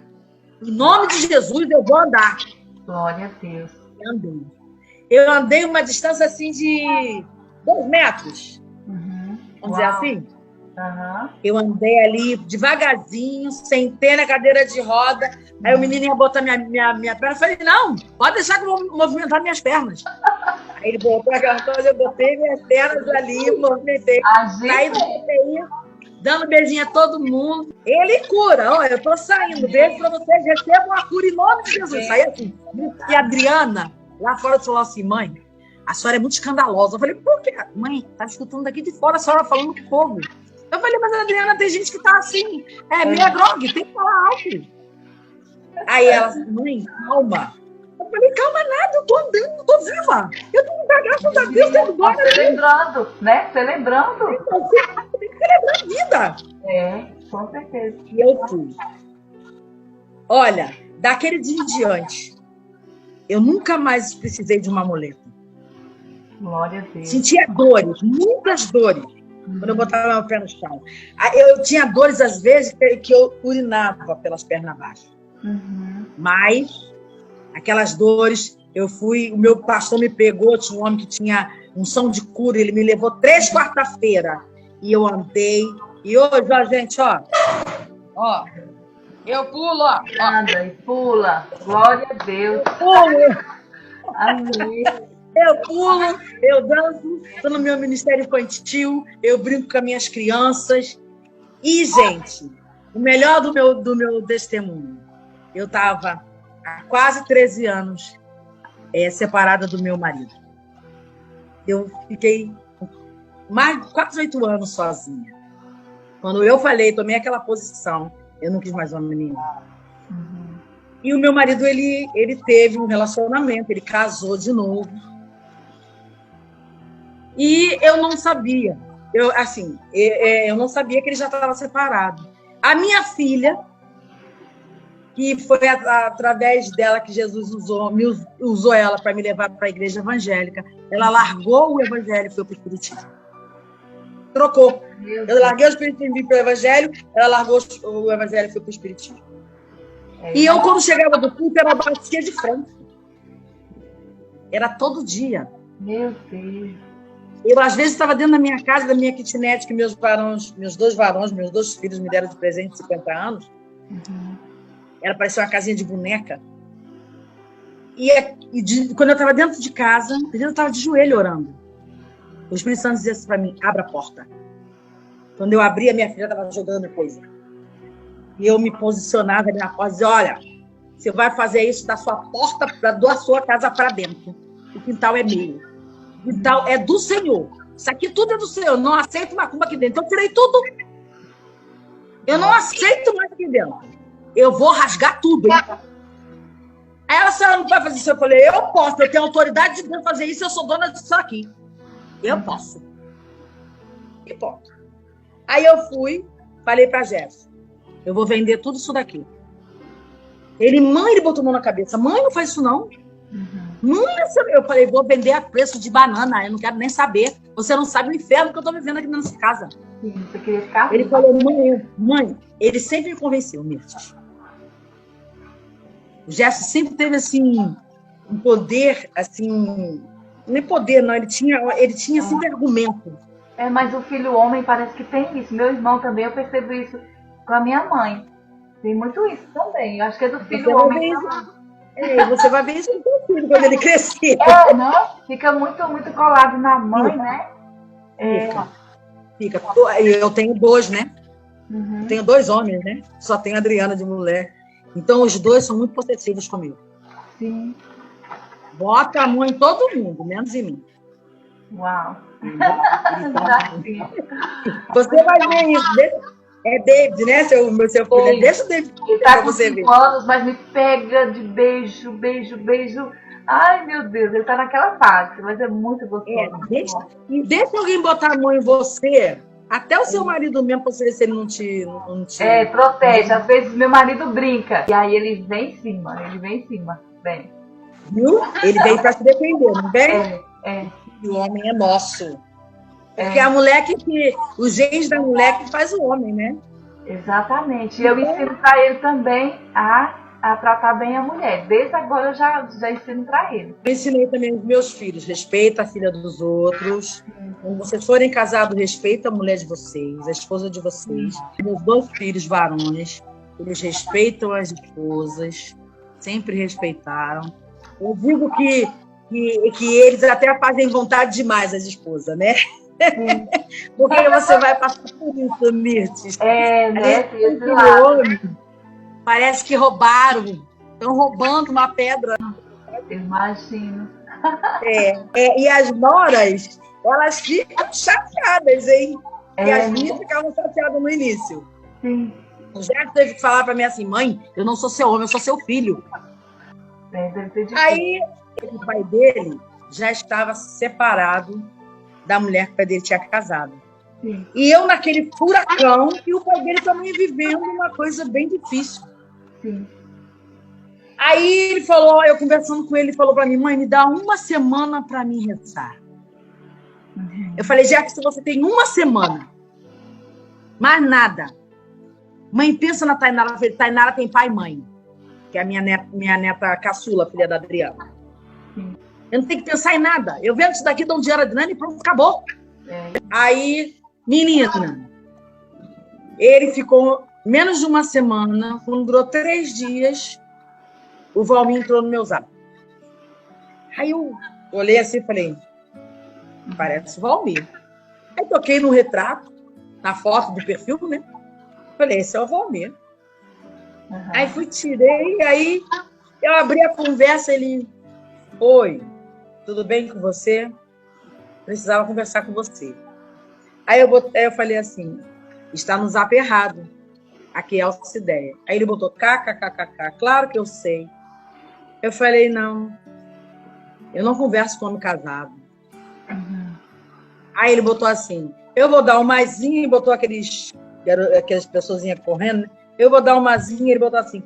Em nome de Jesus, eu vou andar. Glória a Deus. Eu andei uma distância assim de 2 metros. Vamos dizer assim? Eu andei ali devagarzinho, sentei na cadeira de roda. Aí o menino ia botar minha perna. Eu falei, não, pode deixar que eu vou movimentar minhas pernas. Aí ele botou aquela coisa, eu botei minhas pernas ali, movimentei. Saí do CTI, dando beijinho a todo mundo. Ele cura, olha, eu tô saindo. Beijo pra vocês, recebam a cura em nome de Jesus. Saí assim. E a Adriana, lá fora, falou assim, mãe, a senhora é muito escandalosa. Eu falei, por quê? Mãe, tá escutando daqui de fora a senhora falando com o povo. Eu falei, mas Adriana, tem gente que tá assim, meia grog, tem que falar alto. Aí ela, mãe, calma. Eu falei, calma nada, eu tô andando, tô viva. Eu tô graças a Deus, tendo glória. Celebrando, né? Celebrando. Então, você tem que celebrar a vida. Com certeza. E eu fui. Olha, daquele dia em diante, eu nunca mais precisei de uma muleta. Glória a Deus. Sentia dores, muitas dores, quando eu botava meu pé no chão. Eu tinha dores, às vezes, que eu urinava pelas pernas abaixo. Mas, aquelas dores, o meu pastor me pegou, tinha um homem que tinha unção de cura, ele me levou 3 quarta-feiras, e eu andei, e hoje, ó, gente, ó, eu pulo, ó. Anda e pula. Glória a Deus. Pulo, Amém. eu pulo, eu danço, estou no meu ministério infantil, eu brinco com as minhas crianças. E, gente, o melhor do meu testemunho, eu estava há quase 13 anos separada do meu marido. Eu fiquei quase 8 anos sozinha. Quando eu tomei aquela posição, eu não quis mais homem nenhum. E o meu marido, ele teve um relacionamento, ele casou de novo. E eu não sabia. Eu não sabia que ele já estava separado. A minha filha, que foi através dela que Jesus usou ela para me levar para a igreja evangélica, ela largou o evangelho e foi para o espiritismo. Trocou. Eu larguei o espiritismo e vim para o evangelho, ela largou o evangelho e foi para o espiritismo. E eu, quando chegava do culto, era batia de frente. Era todo dia. Meu Deus. Eu, às vezes, estava dentro da minha casa, da minha kitnet, que meus 2 filhos me deram de presente de 50 anos. Ela parecia uma casinha de boneca. Quando eu estava dentro de casa, eu estava de joelho orando. O Espírito Santo dizia assim para mim, abra a porta. Quando eu abri, a minha filha estava jogando coisa. E eu me posicionava ali na porta e dizia, olha, você vai fazer isso da sua porta da sua casa para dentro. O quintal é meu. O quintal é do Senhor. Isso aqui tudo é do Senhor. Eu não aceito macumba aqui dentro. Então, eu tirei tudo. Eu não aceito mais aqui dentro. Eu vou rasgar tudo. Hein? Aí ela, se ela não vai fazer isso, eu falei, eu posso. Eu tenho autoridade de Deus fazer isso. Eu sou dona disso aqui. Eu posso. E ponto. Aí eu fui, falei para Jefferson, eu vou vender tudo isso daqui. Ele botou a mão na cabeça. Mãe, não faz isso não. Mãe, eu falei, vou vender a preço de banana. Eu não quero nem saber. Você não sabe o inferno que eu estou vivendo aqui nessa casa. Sim, você queria ficar? Ele falou, mãe, ele sempre me convenceu, Mirtes. O Jefferson sempre teve, assim, um poder, assim... Não é poder, não. Ele tinha sempre argumento. Mas o filho homem parece que tem isso. Meu irmão também, eu percebo isso com a minha mãe. Tem muito isso também. Eu acho que é do filho homem. Você vai ver isso com o seu filho quando ele crescer. Não? Fica muito, muito colado na mãe, né? Fica. Eu tenho 2, né? Tenho 2 homens, né? Só tenho a Adriana de mulher. Então, os 2 são muito possessivos comigo. Sim. Bota a mão em todo mundo, menos em mim. Uau. Você vai ver isso. É David, né? Meu seu filho. Deixa o David. Ele tá com 5 anos, mas me pega de beijo, beijo, beijo. Ai, meu Deus, ele tá naquela fase, mas é muito gostoso. Deixa alguém botar a mão em você, até o seu marido mesmo, se ele não te... protege. Às vezes meu marido brinca. E aí ele vem em cima, vem. Viu? Ele vem para se defender, não vem? E o homem é nosso. Porque a mulher os genes da mulher que faz o homem, né? Exatamente. E eu ensino para ele também a tratar bem a mulher. Desde agora eu já ensino para ele. Eu ensinei também os meus filhos. Respeita a filha dos outros. Quando vocês forem casados, respeita a mulher de vocês, a esposa de vocês. Meus 2 filhos varões, eles respeitam as esposas. Sempre respeitaram. Eu digo que eles até fazem vontade demais, as esposas, né? Porque você vai passar por isso, Mirtes. Né? Parece que roubaram. Estão roubando uma pedra. Imagino. E as noras, elas ficam chateadas, hein? E as minhas ficavam chateadas no início. Sim. O Jefferson teve que falar para mim assim, mãe, eu não sou seu homem, eu sou seu filho. Aí, o pai dele já estava separado da mulher que o pai dele tinha casado. Sim. E eu naquele furacão, e o pai dele também vivendo uma coisa bem difícil. Sim. Aí ele falou, eu conversando com ele, ele falou para mim, mãe, me dá 1 semana para mim rezar. Eu falei, Jefferson, você tem uma semana. Mais nada. Mãe, pensa na Tainara. Eu falei, Tainara tem pai e mãe. Que é a minha neta caçula, filha da Adriana. Sim. Eu não tenho que pensar em nada. Eu vendo isso daqui, dou um dinheiro a Adriana e pronto, acabou. Aí, menina, ele ficou menos de uma semana. Quando durou 3 dias, o Valmir entrou no meu zap. Aí eu olhei assim e falei, parece o Valmir. Aí toquei no retrato, na foto do perfil, né? Falei, esse é o Valmir. Uhum. Aí fui, tirei, aí eu abri a conversa, ele, oi, tudo bem com você? Precisava conversar com você. Aí eu falei assim, está no zap errado. Aqui é a Alcideia. Aí ele botou kkkk, claro que eu sei. Eu falei, não, eu não converso com homem casado. Uhum. Aí ele botou assim, eu vou dar um maisinho, e botou aquelas pessoazinhas correndo, né? Eu vou dar um mazinho, ele botou assim,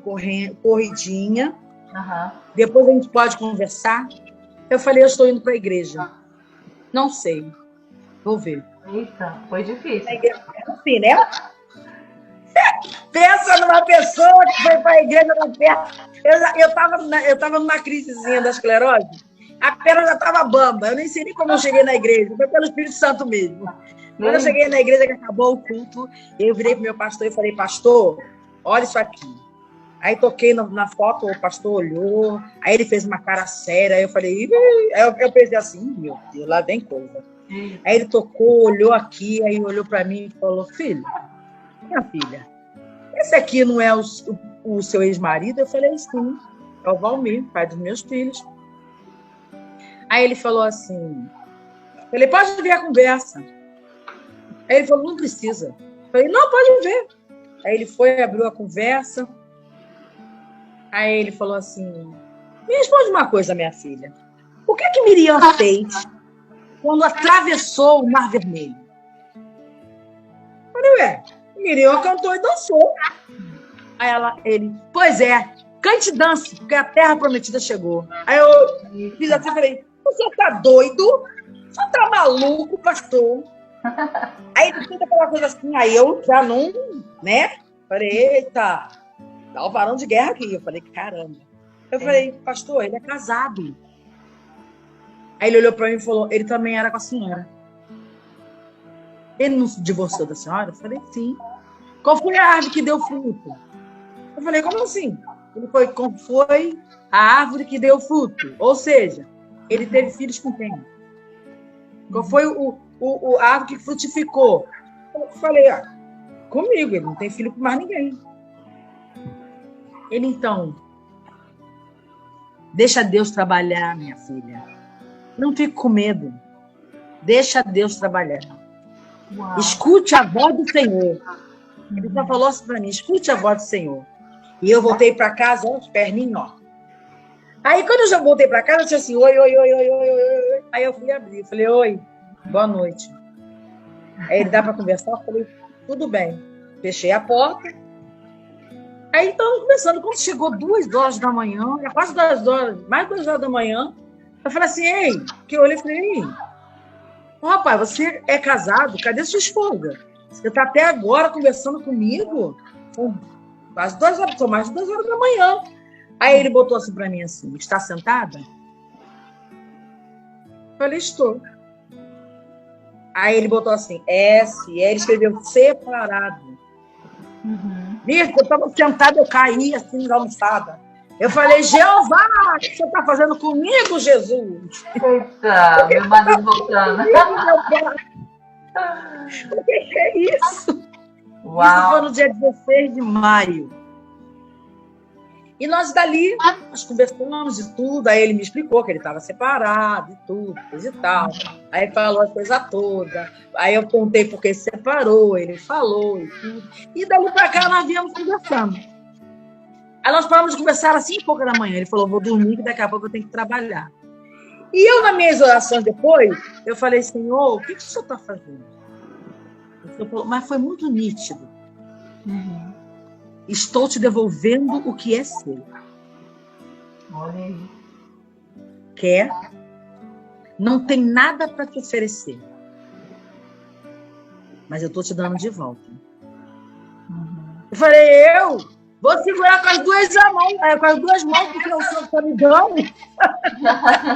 corridinha. Uhum. Depois a gente pode conversar. Eu falei, eu estou indo para a igreja. Não sei. Vou ver. Eita, foi difícil. Assim, né? Pensa numa pessoa que foi para a igreja na perna. Eu estava numa crisezinha da esclerose. A perna já estava bamba. Eu nem sei nem como eu cheguei na igreja. Foi pelo Espírito Santo mesmo. Quando eu cheguei na igreja, que acabou o culto, eu virei para o meu pastor e falei, pastor, olha isso aqui. Aí toquei na foto, o pastor olhou, aí ele fez uma cara séria, aí eu falei, eu pensei assim, meu Deus, lá vem coisa. Aí ele tocou, olhou aqui, aí olhou para mim e falou, filho, minha filha, esse aqui não é o seu ex-marido? Eu falei, sim, é o Valmir, pai dos meus filhos. Aí ele falou assim, falei, pode ver a conversa. Aí ele falou, não precisa. Eu falei, não, pode ver. Aí ele foi, abriu a conversa. Aí ele falou assim, me responde uma coisa, minha filha. O que Miriam fez quando atravessou o Mar Vermelho? Eu falei, Miriam cantou e dançou. Aí ele, pois é, cante e dance, porque a terra prometida chegou. Aí eu fiz assim, falei, você tá doido? Você tá maluco, pastor? Aí ele fez aquela coisa assim, aí eu já não, né? Falei, eita, tá o varão de guerra aqui. Eu falei, caramba. Eu falei, pastor, ele é casado. Aí ele olhou para mim e falou, ele também era com a senhora. Ele não se divorciou da senhora? Eu falei, sim. Qual foi a árvore que deu fruto? Eu falei, como assim? Ele foi, como foi a árvore que deu fruto? Ou seja, ele teve filhos com quem? Qual foi a árvore que frutificou? Eu falei, comigo, ele não tem filho com mais ninguém. Ele, então, deixa Deus trabalhar, minha filha. Não fique com medo. Deixa Deus trabalhar. Uau. Escute a voz do Senhor. Ele só falou assim para mim, escute a voz do Senhor. E eu voltei para casa, ó, perninho, ó. Aí, quando eu já voltei para casa, eu disse assim, oi. Aí eu fui abrir, falei, oi, boa noite. Aí ele dá para conversar, eu falei, tudo bem. Fechei a porta. Aí, então, começando, quando chegou 2 horas da manhã, quase 2 horas, mais 2 horas da manhã, eu falei assim, ei, que eu olhei e falei, ei, rapaz, você é casado? Cadê sua esposa? Você está até agora conversando comigo? Quase 2 horas, são mais de 2 horas da manhã. Aí ele botou assim para mim, assim, está sentada? Eu falei, estou. Aí ele botou assim, S, e aí ele escreveu separado. Mirta, eu estava sentada, eu caí assim, na almofada. Eu falei, Jeová, o que você está fazendo comigo, Jesus? Eita, meu marido voltando. O que é isso? Uau. Isso foi no dia 16 de maio. E nós dali, nós conversamos e tudo. Aí ele me explicou que ele estava separado e tudo, coisa e tal. Aí falou a coisa toda. Aí eu contei porque se separou, ele falou e tudo. E dali para cá nós viemos conversando. Aí nós paramos de conversar às 5h da manhã. Ele falou, vou dormir que daqui a pouco eu tenho que trabalhar. E eu, nas minhas orações depois, eu falei, Senhor, o que o Senhor está fazendo? Ele falou, mas foi muito nítido. Estou te devolvendo o que é seu. Olha aí. Quer? Não tem nada para te oferecer. mas eu estou te dando de volta. Eu falei, eu vou segurar com as duas mãos, porque o senhor está me dando.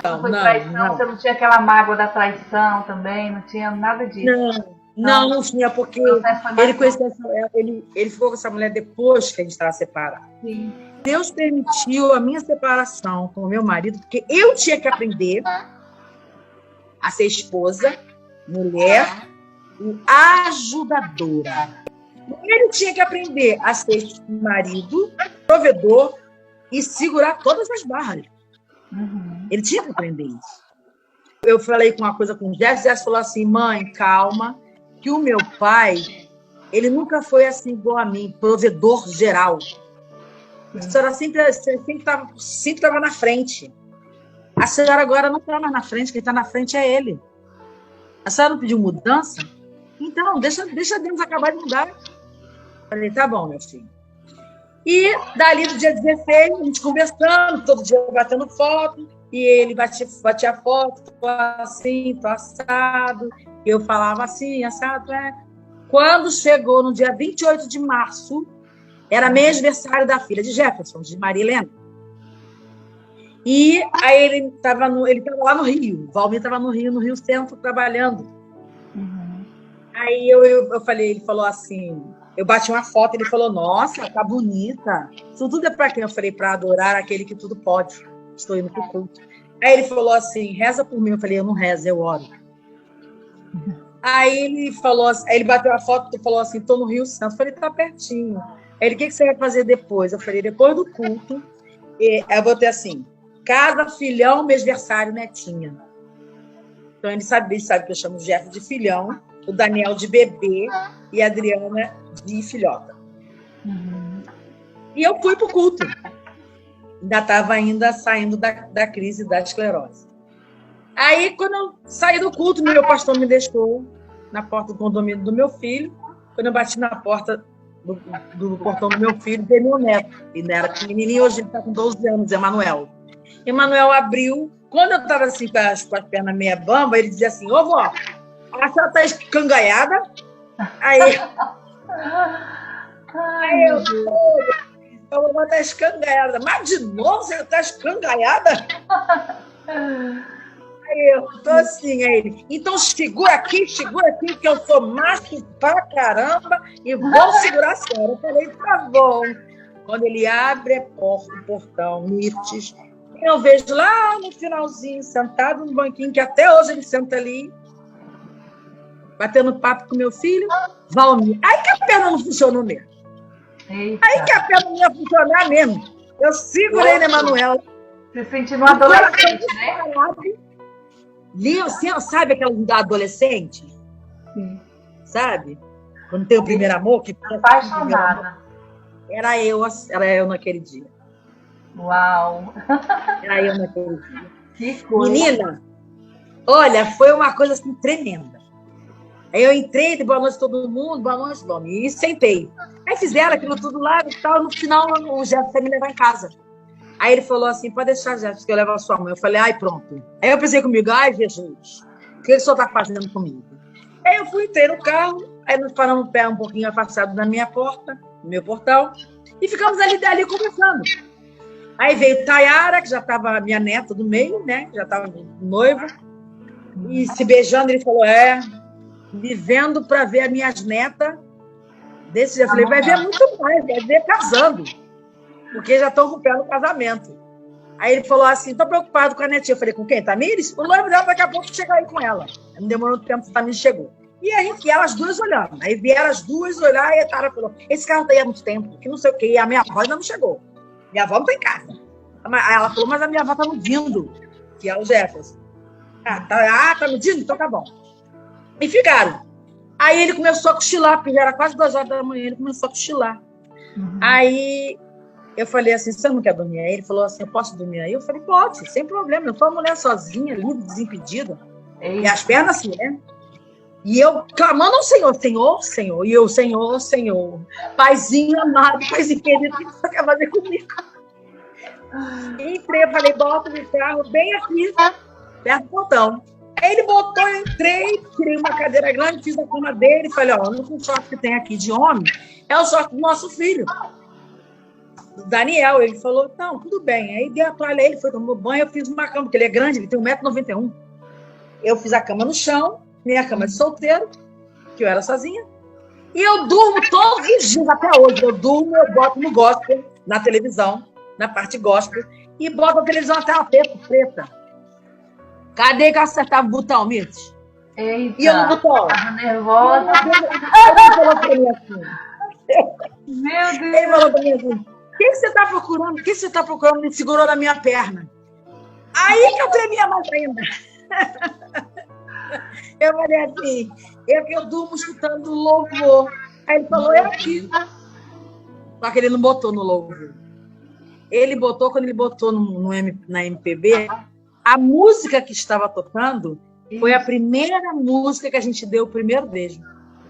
Não foi traição, você não tinha aquela mágoa da traição também, não tinha nada disso. Não tinha, porque ele ficou com essa mulher depois que a gente estava separado. Sim. Deus permitiu a minha separação com o meu marido, porque eu tinha que aprender a ser esposa, mulher e ajudadora. Ele tinha que aprender a ser marido, provedor e segurar todas as barras. Ele tinha que aprender isso. Eu falei com uma coisa com o Jefferson falou assim, mãe, calma, que o meu pai, ele nunca foi assim igual a mim, provedor geral. A senhora sempre estava na frente. A senhora agora não está mais na frente, quem está na frente é ele. A senhora não pediu mudança? Então, deixa Deus acabar de mudar. Falei, tá bom, meu filho. E dali do dia 16, a gente conversando, todo dia batendo foto, e ele batia foto, tô assim, tô assado. Eu falava assim, assado, Quando chegou no dia 28 de março, era mês aniversário da filha de Jefferson, de Maria Helena. E aí ele estava lá no Rio, o Valmir estava no Rio Centro, trabalhando. Aí eu falei, ele falou assim, eu bati uma foto, ele falou, nossa, tá bonita. Isso tudo é para quem? Eu falei, para adorar aquele que tudo pode. Estou indo pro culto. Aí ele falou assim, reza por mim. Eu falei, eu não rezo, eu oro. Aí ele falou assim, aí ele bateu a foto e falou assim, estou no Rio Centro. Eu falei, tá pertinho. Aí ele, o que você vai fazer depois? Eu falei, depois do culto, eu botei assim, casa, filhão, mêsversário, netinha. Então ele sabe que eu chamo o Jeff de filhão, o Daniel de bebê e a Adriana de filhota. E eu fui pro culto. Ainda estava saindo da crise da esclerose. Aí, quando eu saí do culto, meu pastor me deixou na porta do condomínio do meu filho. Quando eu bati na porta do portão do meu filho, veio meu neto. Ele era pequenininho, hoje ele está com 12 anos, Emanuel. Emanuel abriu. Quando eu estava assim, com as pernas meia bamba, ele dizia assim, ô, vó, a senhora está escangaiada? Aí eu vou estar escangaiada. Mas de novo você está escangaiada? Aí eu tô assim, aí ele, então segura aqui, que eu sou macho pra caramba e vou segurar a senhora. Eu falei, tá bom. Quando ele abre a porta, o portão, Mirtes, eu vejo lá no finalzinho, sentado no banquinho, que até hoje ele senta ali, batendo papo com meu filho, Valmir. Aí que a perna não funcionou mesmo. Eita. Aí que a perna não ia funcionar mesmo. Eu segurei na Emanuela. Se sentindo uma adolescente, né? Você sabe aquela adolescente? Sim. Sabe? Quando tem o primeiro amor, que apaixonada. Era eu naquele dia. Uau! Era eu naquele dia. Que coisa. Menina, olha, foi uma coisa assim tremenda. Aí eu entrei, de boa noite todo mundo, boa noite, Valmir, e sentei. Aí fizeram aquilo tudo lá e tal, no final o Jefferson foi me levar em casa. Aí ele falou assim, pode deixar, Jefferson, que eu levo a sua mãe. Eu falei, ai, pronto. Aí eu pensei comigo, ai, Jesus, o que o senhor está fazendo comigo? Aí eu entrei no carro, aí nós paramos o pé um pouquinho afastado da minha porta, do meu portal, e ficamos ali conversando. Aí veio Tayara, que já estava minha neta do meio, né? Já estava noiva, e se beijando, ele falou, vivendo para ver as minhas netas desse dia. Eu falei, vai ver muito mais, vai ver casando. Porque já estão com o pé no casamento. Aí ele falou assim, estou preocupado com a netinha. Eu falei, com quem? Tamires? O noivo dela daqui a pouco chega aí com ela. Não demorou muito tempo, a Tamires chegou. E elas duas olhando. Aí vieram as duas olhar e a Tara falou, esse carro está aí há muito tempo, que não sei o quê. E a minha avó ainda não chegou. Minha avó não está em casa. Aí ela falou, mas a minha avó está no vindo. Que é o Jefferson. Tá no vindo? Então tá bom. E ficaram. Aí ele começou a cochilar, porque já era quase 2 horas da manhã, ele começou a cochilar. Aí eu falei assim, você não quer dormir aí? Ele falou assim, eu posso dormir aí? Eu falei, pode, sem problema. Eu sou uma mulher sozinha, livre, desimpedida. E as pernas assim, né? E eu clamando ao Senhor, Senhor, Senhor. E eu, Senhor, Senhor. Paizinho amado, paizinho querido, o que você quer fazer comigo? E entrei, eu falei, bota no carro bem aqui, perto do portão. Aí ele botou, eu entrei, tirei uma cadeira grande, fiz a cama dele e falei, ó, o único short que tem aqui de homem é o short do nosso filho, do Daniel. Ele falou, não, tudo bem. Aí dei a toalha a ele, foi, tomou banho, eu fiz uma cama, porque ele é grande, ele tem 1,91 m. Eu fiz a cama no chão, minha cama de solteiro, que eu era sozinha, e eu durmo todos os dias, até hoje. Eu durmo, eu boto no gospel, na televisão, na parte gospel, e boto a televisão até uma preta. Cadê que eu acertava o botão, Mirth? Eita, E eu no botão. tava nervosa. Ele falou pra mim assim. Meu Deus. Ele falou pra mim assim, o que você tá procurando? O que você tá procurando? Ele segurou na minha perna. Aí que eu tremia mais ainda. Eu falei assim, eu durmo escutando louvor. Aí ele falou, é aqui. Só que ele não botou no louvor. Ele botou, quando ele botou na MPB, a música que estava tocando foi a primeira música que a gente deu o primeiro beijo.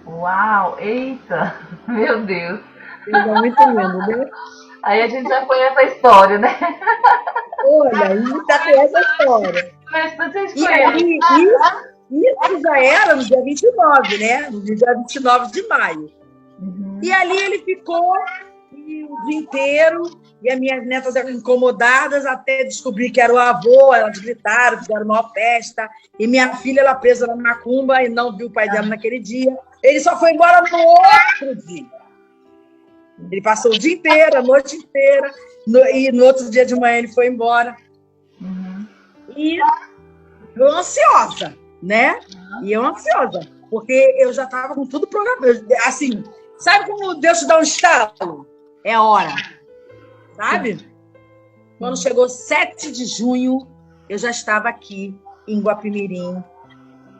Uau, eita, meu Deus. É muito lindo, né? Aí a gente já conhece a história, né? Olha, a gente já conhece a história. Mas vocês E aí, isso já era no dia 29, né? No dia 29 de maio. Uhum. E ali ele ficou o dia inteiro, e as minhas netas eram incomodadas até descobrir que era o avô, elas gritaram, fizeram uma festa, e minha filha ela presa na macumba e não viu o pai dela naquele dia. Ele só foi embora no outro dia. Ele passou o dia inteiro, a noite inteira, e no outro dia de manhã ele foi embora. Uhum. E eu ansiosa, né? E eu ansiosa, porque eu já estava com tudo programado. Assim, sabe como Deus te dá um estalo? É hora. Sabe? Quando chegou 7 de junho, eu já estava aqui em Guapimirim,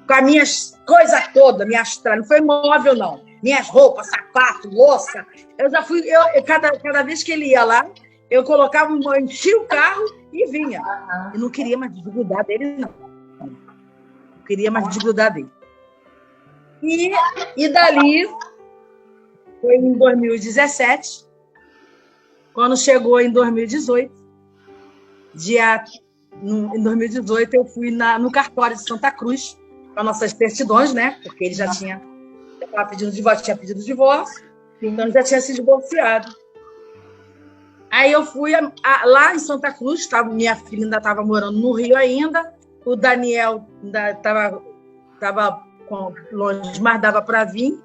com as minhas coisas todas, minhas tralhas. Não foi móvel, não. Minhas roupas, sapato, louça. Eu já fui. Cada vez que ele ia lá, eu colocava, enchia o carro e vinha. Eu não queria mais desgrudar dele, não. Não queria mais desgrudar dele. E dali, foi em 2017, quando chegou em 2018, em 2018 eu fui no cartório de Santa Cruz, para nossas certidões, né? Porque ele já tinha pedido divórcio, então ele já tinha se divorciado. Aí eu fui lá em Santa Cruz, minha filha ainda estava morando no Rio ainda, o Daniel ainda estava longe, mas dava para vir,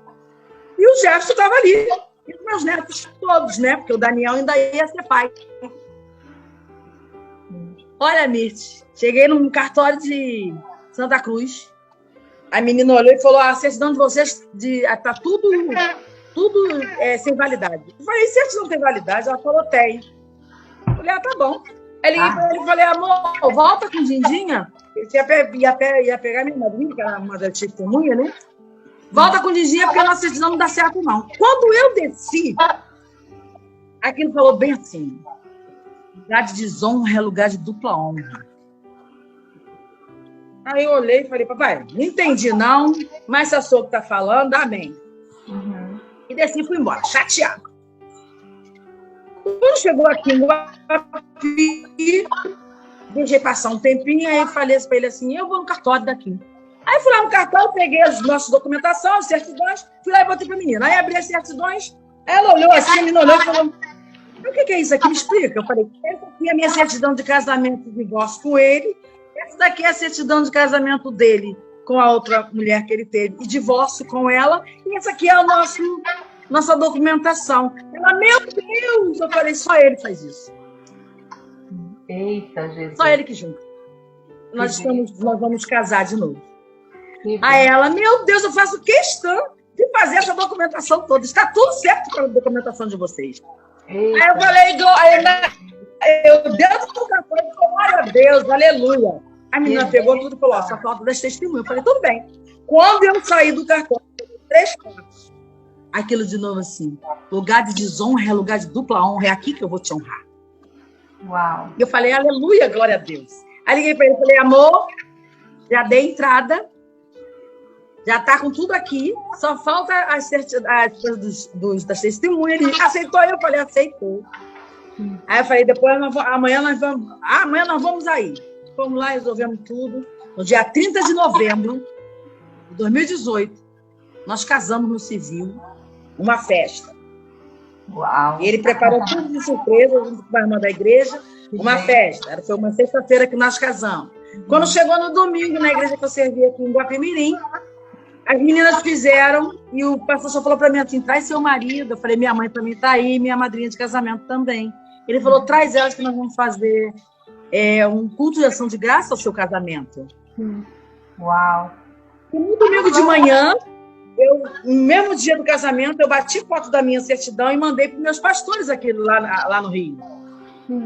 e o Jefferson estava ali, e os meus netos todos, né? Porque o Daniel ainda ia ser pai. Olha, Mirth, cheguei num cartório de Santa Cruz, a menina olhou e falou, a certidão de vocês está tudo sem validade. Eu falei, certidão tem validade? Ela falou, tem. Eu falei, tá bom. Aí eu falei, amor, volta com Dindinha. Eu ia pegar minha madrinha, que era uma das testemunhas, né? Volta com Dindinha, porque a nossa certidão não dá certo, não. Quando eu desci, aquilo falou bem assim, lugar de desonra é lugar de dupla honra. Aí eu olhei e falei, papai, não entendi não, mas se a sua que está falando, amém. Uhum. E desci e fui embora, chateado. Quando chegou aqui em Guapi, deixei passar um tempinho, aí falei para ele assim, eu vou no cartório daqui. Aí fui lá no cartório, peguei as nossas documentações, as certidões, fui lá e botei para a menina. Aí abri as certidões, ela olhou assim, a menina olhou e falou, o que é isso aqui? Me explica. Eu falei, essa aqui é a minha certidão de casamento de divórcio com ele, essa daqui é a certidão de casamento dele com a outra mulher que ele teve, e divórcio com ela, e essa aqui é a nossa documentação. Ela, meu Deus! Eu falei, só ele faz isso. Eita, Jesus. Só ele que junta. Nós vamos casar de novo. Aí ela, meu Deus, eu faço questão de fazer essa documentação toda. Está tudo certo para a documentação de vocês. Eita. Aí eu falei, eu dentro do cartório, glória a Deus, aleluia. A menina pegou tudo e falou, só falta das testemunhas. Eu falei, tudo bem. Quando eu saí do cartório, 3 passos. Aquilo de novo assim, lugar de desonra é lugar de dupla honra, é aqui que eu vou te honrar. Uau. E eu falei, aleluia, glória a Deus. Aí liguei para ele e falei, amor, já dei entrada, já está com tudo aqui, só falta as coisas das testemunhas. Ele aceitou? Eu falei, aceitou. Aí eu falei, depois amanhã nós vamos aí. Fomos lá, resolvemos tudo. No dia 30 de novembro de 2018, nós casamos no civil, uma festa. Uau! E ele preparou tudo de surpresa, junto com a irmã da igreja, uma festa. Foi uma sexta-feira que nós casamos. Quando chegou no domingo, na igreja que eu servia aqui em Guapimirim, as meninas fizeram, e o pastor só falou para mim assim, traz seu marido. Eu falei, minha mãe também está aí, minha madrinha de casamento também. Ele falou, traz elas que nós vamos fazer um culto de ação de graça ao seu casamento. Uau! E no domingo de manhã, no mesmo dia do casamento, eu bati foto da minha certidão e mandei para os meus pastores aqui lá no Rio.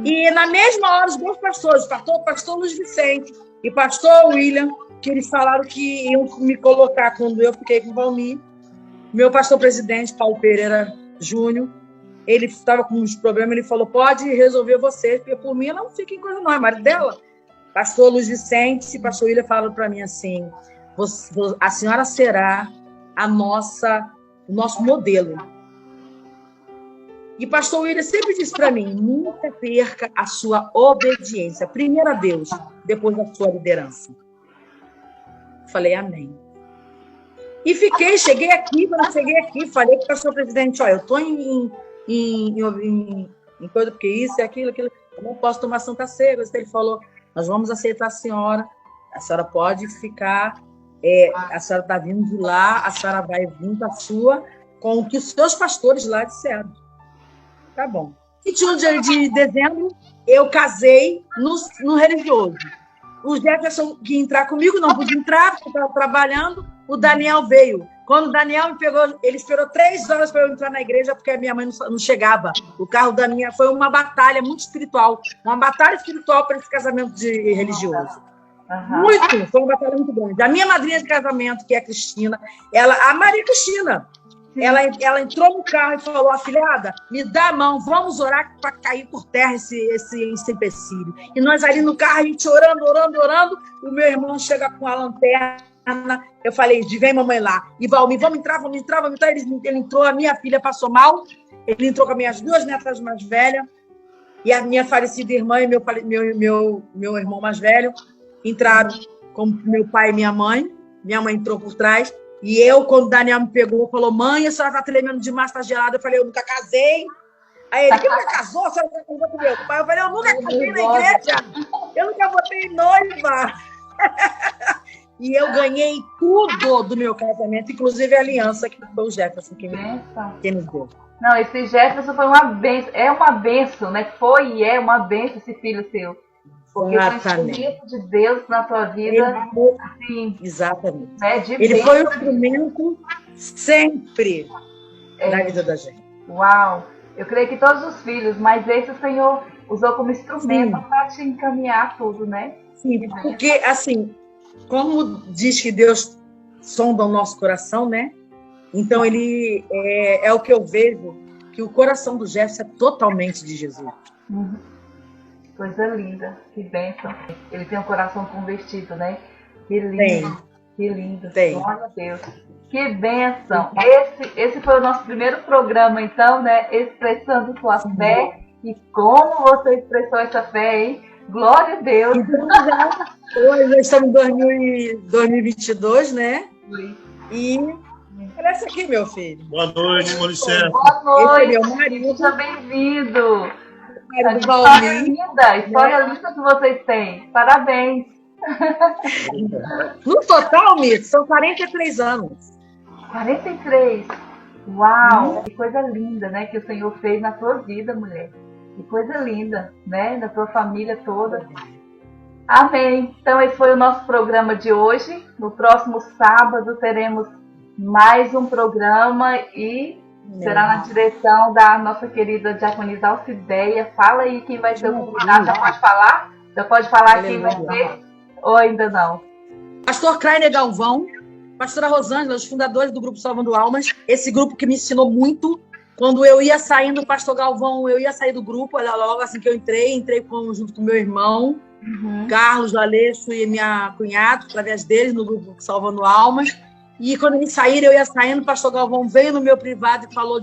E na mesma hora, os meus pastores, pastor Luiz Vicente e pastor William, que eles falaram que iam me colocar quando eu fiquei com o Valmir. Meu pastor-presidente, Paulo Pereira Júnior, ele estava com uns problemas, ele falou, pode resolver você, porque por mim ela não fica em coisa não, é marido dela. Pastor Luiz Vicente e pastor William falaram para mim assim, a senhora será o nosso modelo. E pastor William sempre disse para mim, nunca perca a sua obediência, primeiro a Deus, depois a sua liderança. Falei, amém. E cheguei aqui, falei para o pastor presidente, olha, eu estou em coisa, porque isso e aquilo, eu não posso tomar Santa Ceia. Ele falou, nós vamos aceitar a senhora pode ficar, a senhora está vindo de lá, a senhora vai vir para a sua, com o que os seus pastores lá disseram. Tá bom. 21 de dezembro, eu casei no religioso. O Jefferson que ia entrar comigo, não pude entrar, porque estava trabalhando. O Daniel veio. Quando o Daniel me pegou, ele esperou 3 horas para eu entrar na igreja, porque a minha mãe não chegava. O carro da minha foi uma batalha muito espiritual. Uma batalha espiritual para esse casamento religioso. Uhum. Foi uma batalha muito grande. A minha madrinha de casamento, que é a Cristina, a Maria Cristina, ela entrou no carro e falou, afilhada, me dá a mão, vamos orar para cair por terra esse empecilho. E nós ali no carro, a gente orando, o meu irmão chega com a lanterna, eu falei, vem mamãe lá, e Valmir, vamos entrar, ele entrou, a minha filha passou mal, ele entrou com as minhas 2 netas mais velhas, e a minha falecida irmã e meu irmão mais velho entraram com meu pai e minha mãe entrou por trás. E eu, quando o Daniel me pegou, falou, mãe, a senhora está tremendo demais, está gelada. Eu falei, eu nunca casei. Aí ele, nunca casou? A senhora casou com meu pai? Eu falei, eu nunca casei na igreja. Eu nunca botei noiva. E eu ganhei tudo do meu casamento, inclusive a aliança, que foi o Jefferson que nos deu. Não, esse Jefferson foi uma bênção. É uma bênção, né? Foi e é uma bênção esse filho seu. Porque foi um instrumento de Deus na tua vida. Assim, exatamente. Né, ele foi um instrumento sempre na vida da gente. Uau! Eu creio que todos os filhos, mas esse o Senhor usou como instrumento para te encaminhar tudo, né? Sim, porque, assim, como diz que Deus sonda o nosso coração, né? Então, ele é o que eu vejo, que o coração do Jefferson é totalmente de Jesus. Uhum. Coisa linda, que bênção. Ele tem um coração convertido, né? Que lindo, que lindo. Glória a Deus. Que bênção. Esse foi o nosso primeiro programa, então, né? Expressando sua fé. E como você expressou essa fé, hein? Glória a Deus. Hoje estamos em 2022, né? E olha essa aqui, meu filho. Boa noite, com licença. Boa noite. Esse é meu marido. Seja bem-vindo. História linda que vocês têm. Parabéns. No total, Mir, são 43 anos. 43. Uau! Que coisa linda, né? Que o Senhor fez na tua vida, mulher. Que coisa linda, né? Da tua família toda. Amém. Então, esse foi o nosso programa de hoje. No próximo sábado teremos mais um programa e será na direção da nossa querida diaconisa Alcideia. Fala aí quem vai ser o convidado. Já pode falar? Já pode falar quem vai ser? Ou ainda não? Pastor Krainer Galvão, pastora Rosângela, os fundadores do Grupo Salvando Almas. Esse grupo que me ensinou muito. Quando eu ia saindo, pastor Galvão, eu ia sair do grupo. Logo assim que eu entrei junto com meu irmão, Carlos, Aleixo e minha cunhada, através deles, no Grupo Salvando Almas. E quando eles saíram, eu ia saindo, o pastor Galvão veio no meu privado e falou,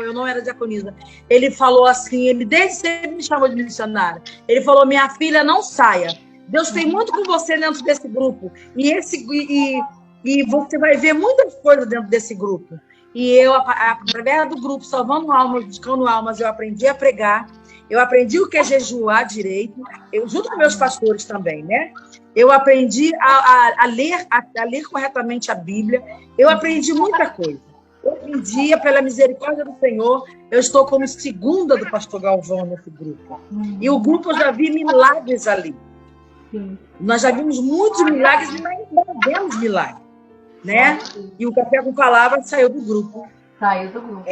eu não era diaconisa, ele falou assim, ele desde sempre me chamou de missionária, ele falou, minha filha, não saia, Deus tem muito com você dentro desse grupo. E você vai ver muitas coisas dentro desse grupo. E eu, através do grupo Salvando Almas, Buscando Almas, eu aprendi a pregar. Eu aprendi o que é jejuar direito, junto com meus pastores também, né? Eu aprendi a ler corretamente a Bíblia. Eu aprendi muita coisa. Hoje em dia, pela misericórdia do Senhor, eu estou como segunda do pastor Galvão nesse grupo. E o grupo, eu já vi milagres ali. Sim. Nós já vimos muitos milagres e ainda vemos milagres, né? E o Café com Palavra saiu do grupo. Saiu do grupo.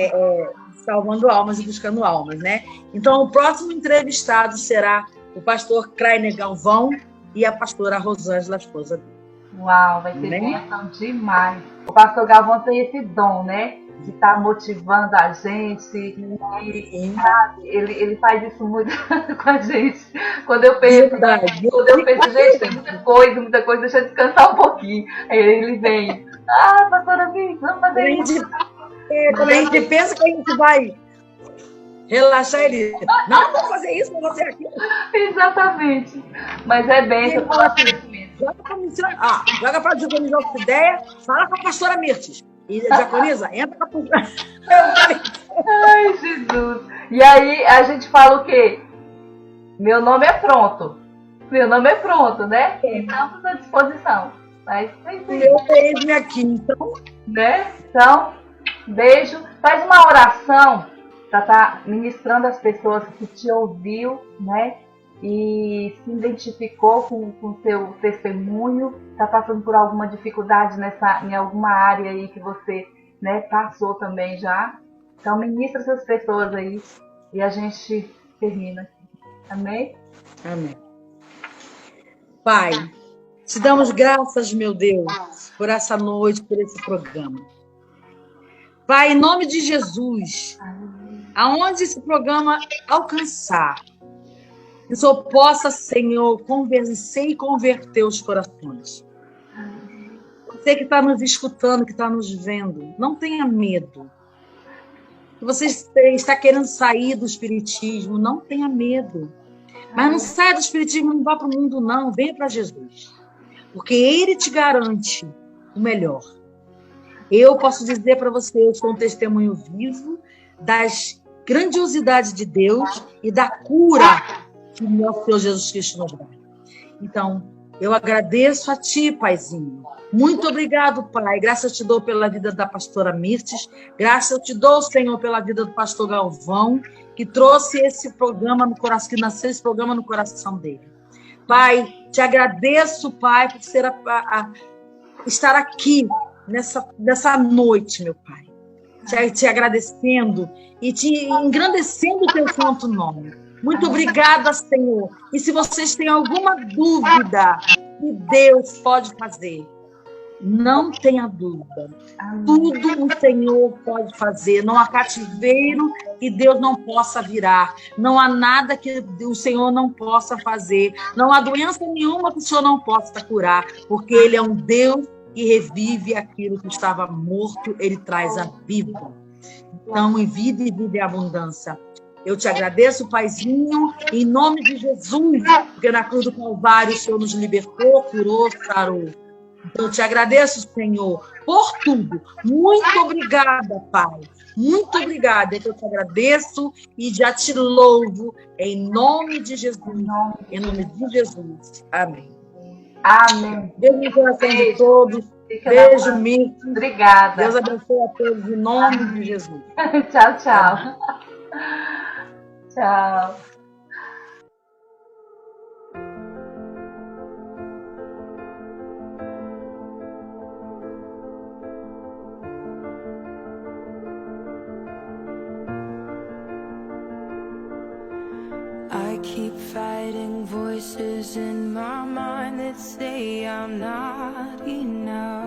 Salvando Almas e Buscando Almas, né? Então, o próximo entrevistado será o pastor Krainer Galvão e a pastora Rosângela, a esposa dele. Uau, vai ser bênção demais. O pastor Galvão tem esse dom, né? De estar motivando a gente. E, sabe, ele faz isso muito com a gente. Quando eu penso, gente, tem muita coisa, deixa eu descansar um pouquinho. Aí ele vem, pastora Vicky, vamos fazer isso. Quando a gente pensa que a gente vai relaxar, ele... Não, vou fazer isso, vou fazer aquilo. Exatamente. Mas é bênção. Joga para a diaconisa ideia, fala com a pastora Mirtes. E a diaconisa, entra com a pastora. Ai, Jesus. E aí a gente fala o quê? Meu nome é pronto. Meu nome é pronto, né? Estamos à disposição. Mas eu vejo aqui, então. Né? Então, beijo. Faz uma oração para estar ministrando as pessoas que te ouviu, né? E se identificou com o seu testemunho, está passando por alguma dificuldade em alguma área aí que você, né, passou também já. Então, ministra essas pessoas aí e a gente termina. Amém? Amém. Pai, te damos graças, meu Deus, por essa noite, por esse programa. Pai, em nome de Jesus, aonde esse programa alcançar, que o Senhor possa, Senhor, convencer e converter os corações. Você que está nos escutando, que está nos vendo, não tenha medo. Se você está querendo sair do espiritismo, não tenha medo. Mas não saia do espiritismo, não vá para o mundo, não. Venha para Jesus. Porque Ele te garante o melhor. Eu posso dizer para você, eu sou um testemunho vivo das grandiosidades de Deus e da cura que o nosso Senhor Jesus Cristo nos dá. Então, eu agradeço a Ti, Paizinho. Muito obrigado, Pai. Graças eu te dou pela vida da pastora Mirtes. Graças eu te dou, Senhor, pela vida do pastor Galvão, que trouxe esse programa no coração, que nasceu esse programa no coração dele. Pai, te agradeço, Pai, por estar aqui nessa noite, meu Pai. Te agradecendo e te engrandecendo o teu santo nome. Muito obrigada, Senhor. E se vocês têm alguma dúvida que Deus pode fazer, não tenha dúvida. Tudo o Senhor pode fazer. Não há cativeiro que Deus não possa virar. Não há nada que o Senhor não possa fazer. Não há doença nenhuma que o Senhor não possa curar. Porque Ele é um Deus que revive aquilo que estava morto. Ele traz a vida. Então, em vida e vida em abundância. Eu te agradeço, Paizinho, em nome de Jesus, porque na cruz do Calvário o Senhor nos libertou, curou, sarou. Então, eu te agradeço, Senhor, por tudo. Muito obrigada, Pai. Muito obrigada. Eu te agradeço e já te louvo em nome de Jesus. Em nome de Jesus. Amém. Amém. Beijo no coração de todos. Beijo, Mirtes. Obrigada. Deus abençoe a todos em nome de Jesus. Tchau, tchau. Tchau. I keep fighting voices in my mind that say I'm not enough.